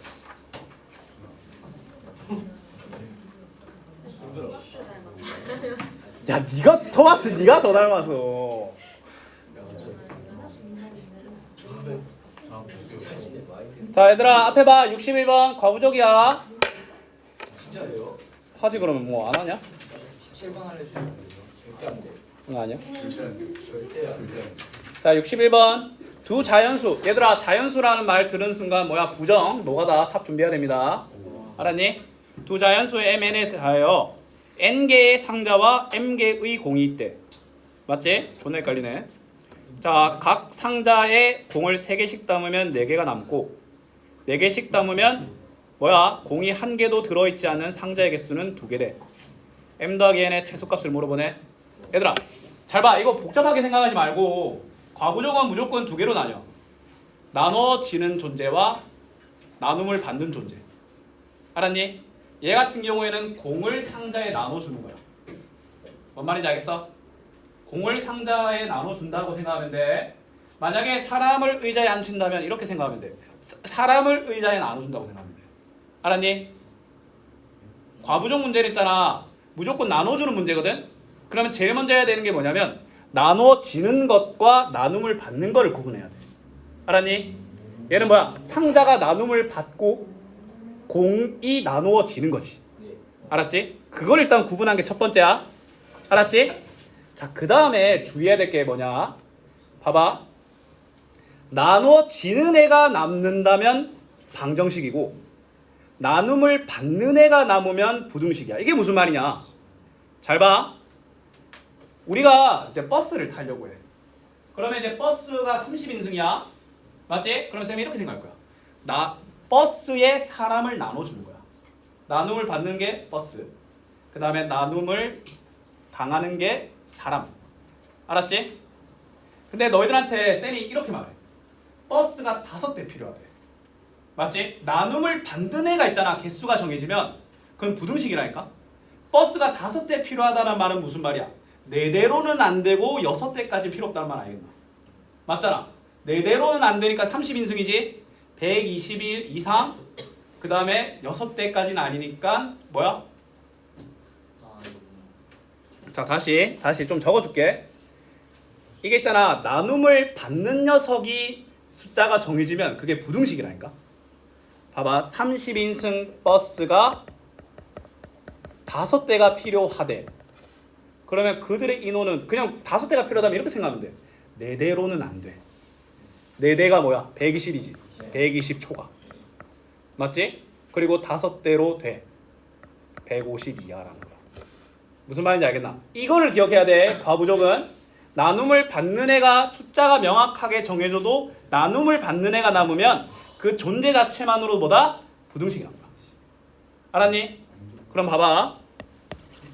[SPEAKER 1] 야, 네가 더 닮았어. 자, 얘들아 앞에 봐. 61번 과부족이야.
[SPEAKER 2] 진짜예요?
[SPEAKER 1] 하지 그러면 뭐 안 하냐?
[SPEAKER 2] 17번 알려주시면 되죠. 절대 안 돼요.
[SPEAKER 1] 응 아니야.
[SPEAKER 2] 절대 안 돼요.
[SPEAKER 1] 자 61번 두 자연수. 얘들아 자연수라는 말 들은 순간 뭐야 부정 노가다 삽 준비해야 됩니다. 알았니? 두 자연수의 mn에 대하여 n개의 상자와 m개의 공이 있대. 맞지? 존나 헷갈리네. 자 각 상자에 공을 3개씩 담으면 4개가 남고 4개씩 담으면 뭐야 공이 1개도 들어있지 않은 상자의 개수는 2개 돼. m 더하기 n의 최소값을 물어보네. 얘들아 잘 봐. 이거 복잡하게 생각하지 말고 과부정은 무조건 2개로 나뉘어. 나눠지는 존재와 나눔을 받는 존재. 알았니? 얘 같은 경우에는 공을 상자에 나눠주는 거야. 뭔 말인지 알겠어? 공을 상자에 나눠준다고 생각하면 돼. 만약에 사람을 의자에 앉힌다면 이렇게 생각하면 돼. 사람을 의자에 나눠준다고 생각하면 돼. 알았니? 과부정 문제를 있잖아. 무조건 나눠주는 문제거든. 그러면 제일 먼저 해야 되는 게 뭐냐면 나눠지는 것과 나눔을 받는 거를 구분해야 돼. 알았니? 얘는 뭐야? 상자가 나눔을 받고 공이 나누어지는 거지. 알았지? 그걸 일단 구분한 게 첫 번째야. 알았지? 자, 그 다음에 주의해야 될 게 뭐냐? 봐봐. 나누어지는 애가 남는다면 방정식이고 나눔을 받는 애가 남으면 부등식이야. 이게 무슨 말이냐? 잘 봐. 우리가 이제 버스를 타려고 해. 그러면 이제 버스가 30인승이야. 맞지? 그럼 쌤이 이렇게 생각할 거야. 버스에 사람을 나눠주는 거야. 나눔을 받는 게 버스. 그 다음에 나눔을 당하는 게 사람. 알았지? 근데 너희들한테 쌤이 이렇게 말해. 버스가 5대 필요하대. 맞지? 나눔을 받는 애가 있잖아. 개수가 정해지면 그건 부등식이라니까. 버스가 5대 필요하다는 말은 무슨 말이야? 4대로는 안 되고 6대까지 필요 없다는 말 알겠나? 맞잖아. 4대로는 안 되니까 30인승이지. 121 이상. 그 다음에 6대까지는 아니니까 뭐야? 자 다시 좀 적어줄게. 이게 있잖아. 나눔을 받는 녀석이 숫자가 정해지면 그게 부등식이라니까. 봐봐. 30인승 버스가 5대가 필요하대. 그러면 그들의 인원은 그냥 5대가 필요하다면 이렇게 생각하면 돼. 4대로는 안 돼. 4대가 뭐야? 120이지. 120 초과. 맞지? 그리고 5대로 돼. 150 이하라는 거야. 무슨 말인지 알겠나? 이거를 기억해야 돼. 과부족은 나눔을 받는 애가 숫자가 명확하게 정해져도 나눔을 받는 애가 남으면 그 존재 자체만으로 보다 부등식이란 거야. 알았니? 그럼 봐봐.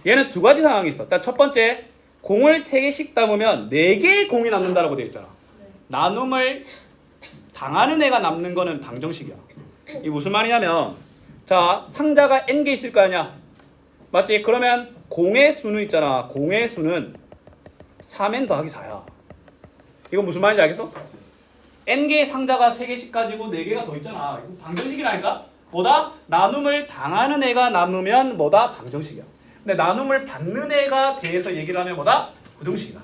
[SPEAKER 1] 얘는 2가지 상황이 있어. 일단 첫 번째, 공을 3개씩 담으면 4개의 공이 남는다라고 되어 있잖아. 나눔을 당하는 애가 남는 거는 방정식이야. 이게 무슨 말이냐면, 자 상자가 n개 있을 거 아니야. 맞지? 그러면 공의 수는 있잖아. 공의 수는 3n 더하기 4야. 이거 무슨 말인지 알겠어? n개의 상자가 3개씩 가지고 4개가 더 있잖아. 이거 방정식이라니까? 뭐다? 나눔을 당하는 애가 남으면 뭐다? 방정식이야. 근데 나눔을 받는 애가 대해서 얘기를 하면 뭐다? 부등식이다.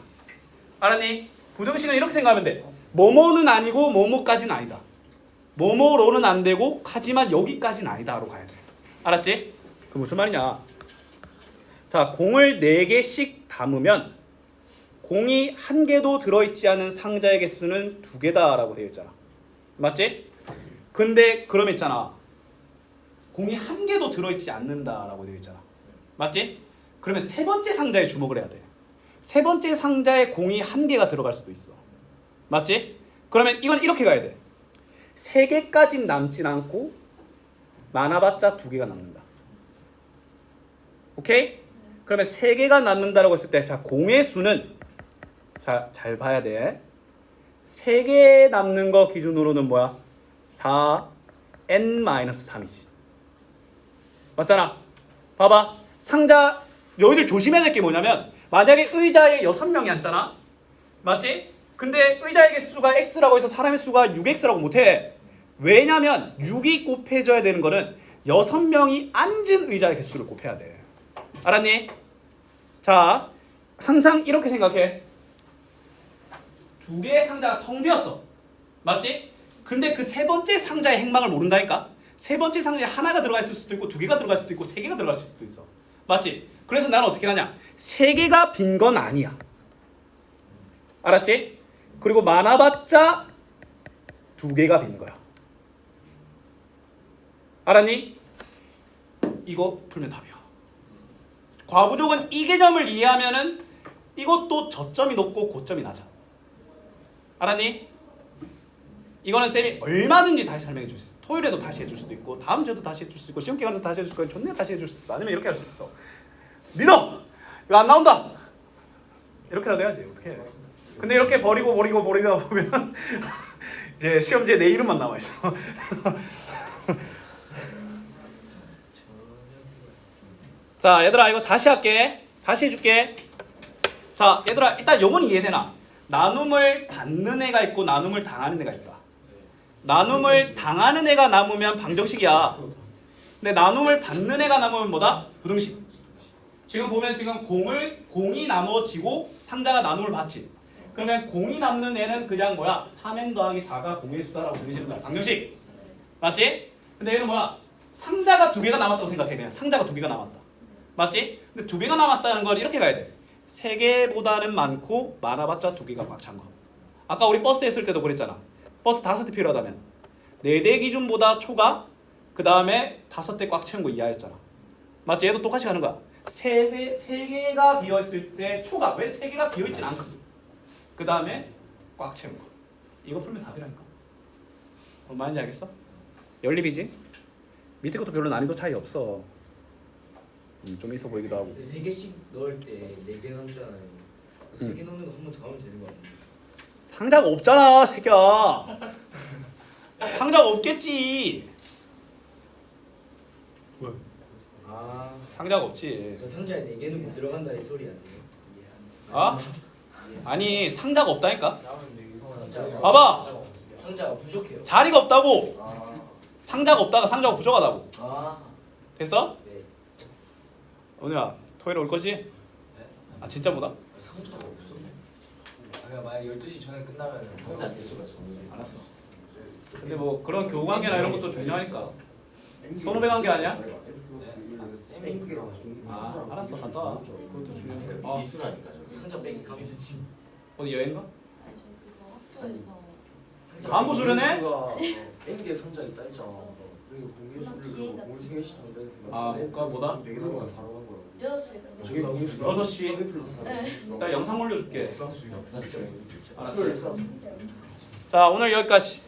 [SPEAKER 1] 알았니? 부등식은 이렇게 생각하면 돼. 뭐뭐는 아니고 뭐뭐까지는 아니다. 뭐뭐로는 안 되고 하지만 여기까지는 아니다로 가야 돼. 알았지? 그 무슨 말이냐? 자, 공을 4개씩 담으면 공이 1개도 들어있지 않은 상자의 개수는 2개다라고 되어 있잖아. 맞지? 근데 그러면 있잖아. 공이 1개도 들어있지 않는다라고 되어 있잖아. 맞지? 그러면 세 번째 상자에 주목을 해야 돼. 세 번째 상자에 공이 1개가 들어갈 수도 있어. 맞지? 그러면 이건 이렇게 가야 돼. 3개까진 남진 않고 많아봤자 2개가 남는다. 오케이? 그러면 3개가 남는다라고 했을 때, 자 공의 수는 잘 봐야 돼. 3개 남는 거 기준으로는 뭐야? 4n-3이지. 맞잖아. 봐봐. 상자 너희들 조심해야 될 게 뭐냐면, 만약에 의자에 6명이 앉잖아. 맞지? 근데 의자의 개수가 x라고 해서 사람의 수가 6x라고 못해. 왜냐면 6이 곱해져야 되는 거는 6명이 앉은 의자의 개수를 곱해야 돼. 알았니? 자, 항상 이렇게 생각해. 2개의 상자가 텅 비었어. 맞지? 근데 그 세 번째 상자의 행방을 모른다니까? 세 번째 상자에 하나가 들어가 있을 수도 있고 두 개가 들어갈 수도 있고 세 개가 들어갈 수도 있어. 맞지? 그래서 나는 어떻게 하냐? 세 개가 빈 건 아니야. 알았지? 그리고 많아봤자 두 개가 빈 거야. 알았니? 이거 풀면 답이야. 과부족은 이 개념을 이해하면은 이것도 저점이 높고 고점이 낮아. 알았니? 이거는 쌤이 얼마든지 다시 설명해 줄 수 있어. 토요일에도 다시 해줄 수도 있고 다음 주에도 다시 해줄 수 있고 시험 기간에도 다시 해줄 수 있고 존나 다시 해줄 수 있어. 아니면 이렇게 할 수도 있어. 믿어! 이거 안 나온다! 이렇게라도 해야지. 어떻게 해. 근데 이렇게 버리다 보면 이제 시험지에 내 이름만 남아 있어. 자 얘들아 이거 다시 할게. 다시 해줄게. 자 얘들아 일단 요건 이해되나? 나눔을 받는 애가 있고 나눔을 당하는 애가 있다. 나눔을 당하는 애가 남으면 방정식이야. 근데 나눔을 받는 애가 남으면 뭐다? 부등식. 지금 보면 지금 공이 나눠지고 상자가 나눔을 받지. 그러면 공이 남는 애는 그냥 뭐야? 3n 더하기 4가 공의 수다라고 부르시는 거야. 방정식. 맞지? 근데 얘는 뭐야? 상자가 두 개가 남았다고 생각해. 그냥 상자가 두 개가 남았다. 맞지? 근데 두 개가 남았다는 건 이렇게 가야 돼. 세 개보다는 많고 많아봤자 두 개가 꽉 찬 거. 아까 우리 버스 했을 때도 그랬잖아. 버스 5대 필요하다면 4대 기준보다 초과 그 다음에 5대 꽉 채운 거 이하였잖아. 맞지? 얘도 똑같이 가는 거야. 세 개가 비어있을 때 초과. 왜 세 개가 비어있진 않거든. 그 다음에 꽉 채운 거. 이거 풀면 답이라니까. 뭔 말인지 알겠어? 연립이지? 밑에 것도 별로 난이도 차이 없어. 좀 있어 보이기도 하고.
[SPEAKER 2] 3개씩 넣을 때 4개 넣잖아요. 3개 넣는 거 한 번 더 하면 되는 거 아니에요?
[SPEAKER 1] 상자가 없잖아, 새끼야. 상자가 없겠지. 왜?
[SPEAKER 2] 아,
[SPEAKER 1] 상자가 없지.
[SPEAKER 2] 그 상자에 4개는 못 들어간다 이 소리 아니에요?
[SPEAKER 1] 아? 아니 상자가 없다니까.
[SPEAKER 2] 상자가
[SPEAKER 1] 봐봐.
[SPEAKER 2] 상자가 부족해요.
[SPEAKER 1] 자리가 없다고.
[SPEAKER 2] 아,
[SPEAKER 1] 상자가 없다가 상자가 부족하다고.
[SPEAKER 2] 아,
[SPEAKER 1] 됐어?
[SPEAKER 2] 네.
[SPEAKER 1] 오늘아 토요일에 올 거지? 아 진짜 뭐다?
[SPEAKER 4] 상자가 없어.
[SPEAKER 2] 그냥 만약 12시 전에 끝나면 상자 개수가
[SPEAKER 1] 알았어. 근데 뭐 그런 교우 관계나 이런 것도 중요하니까. 선후배 관계 아니야? 아 알았어 갔다 와. 그것도 중요해.
[SPEAKER 4] 기수라니까.
[SPEAKER 2] 상자 빼기 3.
[SPEAKER 1] 어디 여행가?
[SPEAKER 5] 아니 저 그거 학교에서
[SPEAKER 1] 안보 수련회?
[SPEAKER 4] N개 상자 있다 했잖아. 그리고
[SPEAKER 5] 비행 같은
[SPEAKER 4] 우리 생일 시간 때
[SPEAKER 1] 아 뭐가 뭐다?
[SPEAKER 5] 6시에
[SPEAKER 4] 저게
[SPEAKER 5] 끝났어요.
[SPEAKER 4] 공수
[SPEAKER 1] 6시.
[SPEAKER 5] 네.
[SPEAKER 1] 나 영상 올려줄게. 알았어.
[SPEAKER 4] 알았어.
[SPEAKER 1] 자 오늘 여기까지.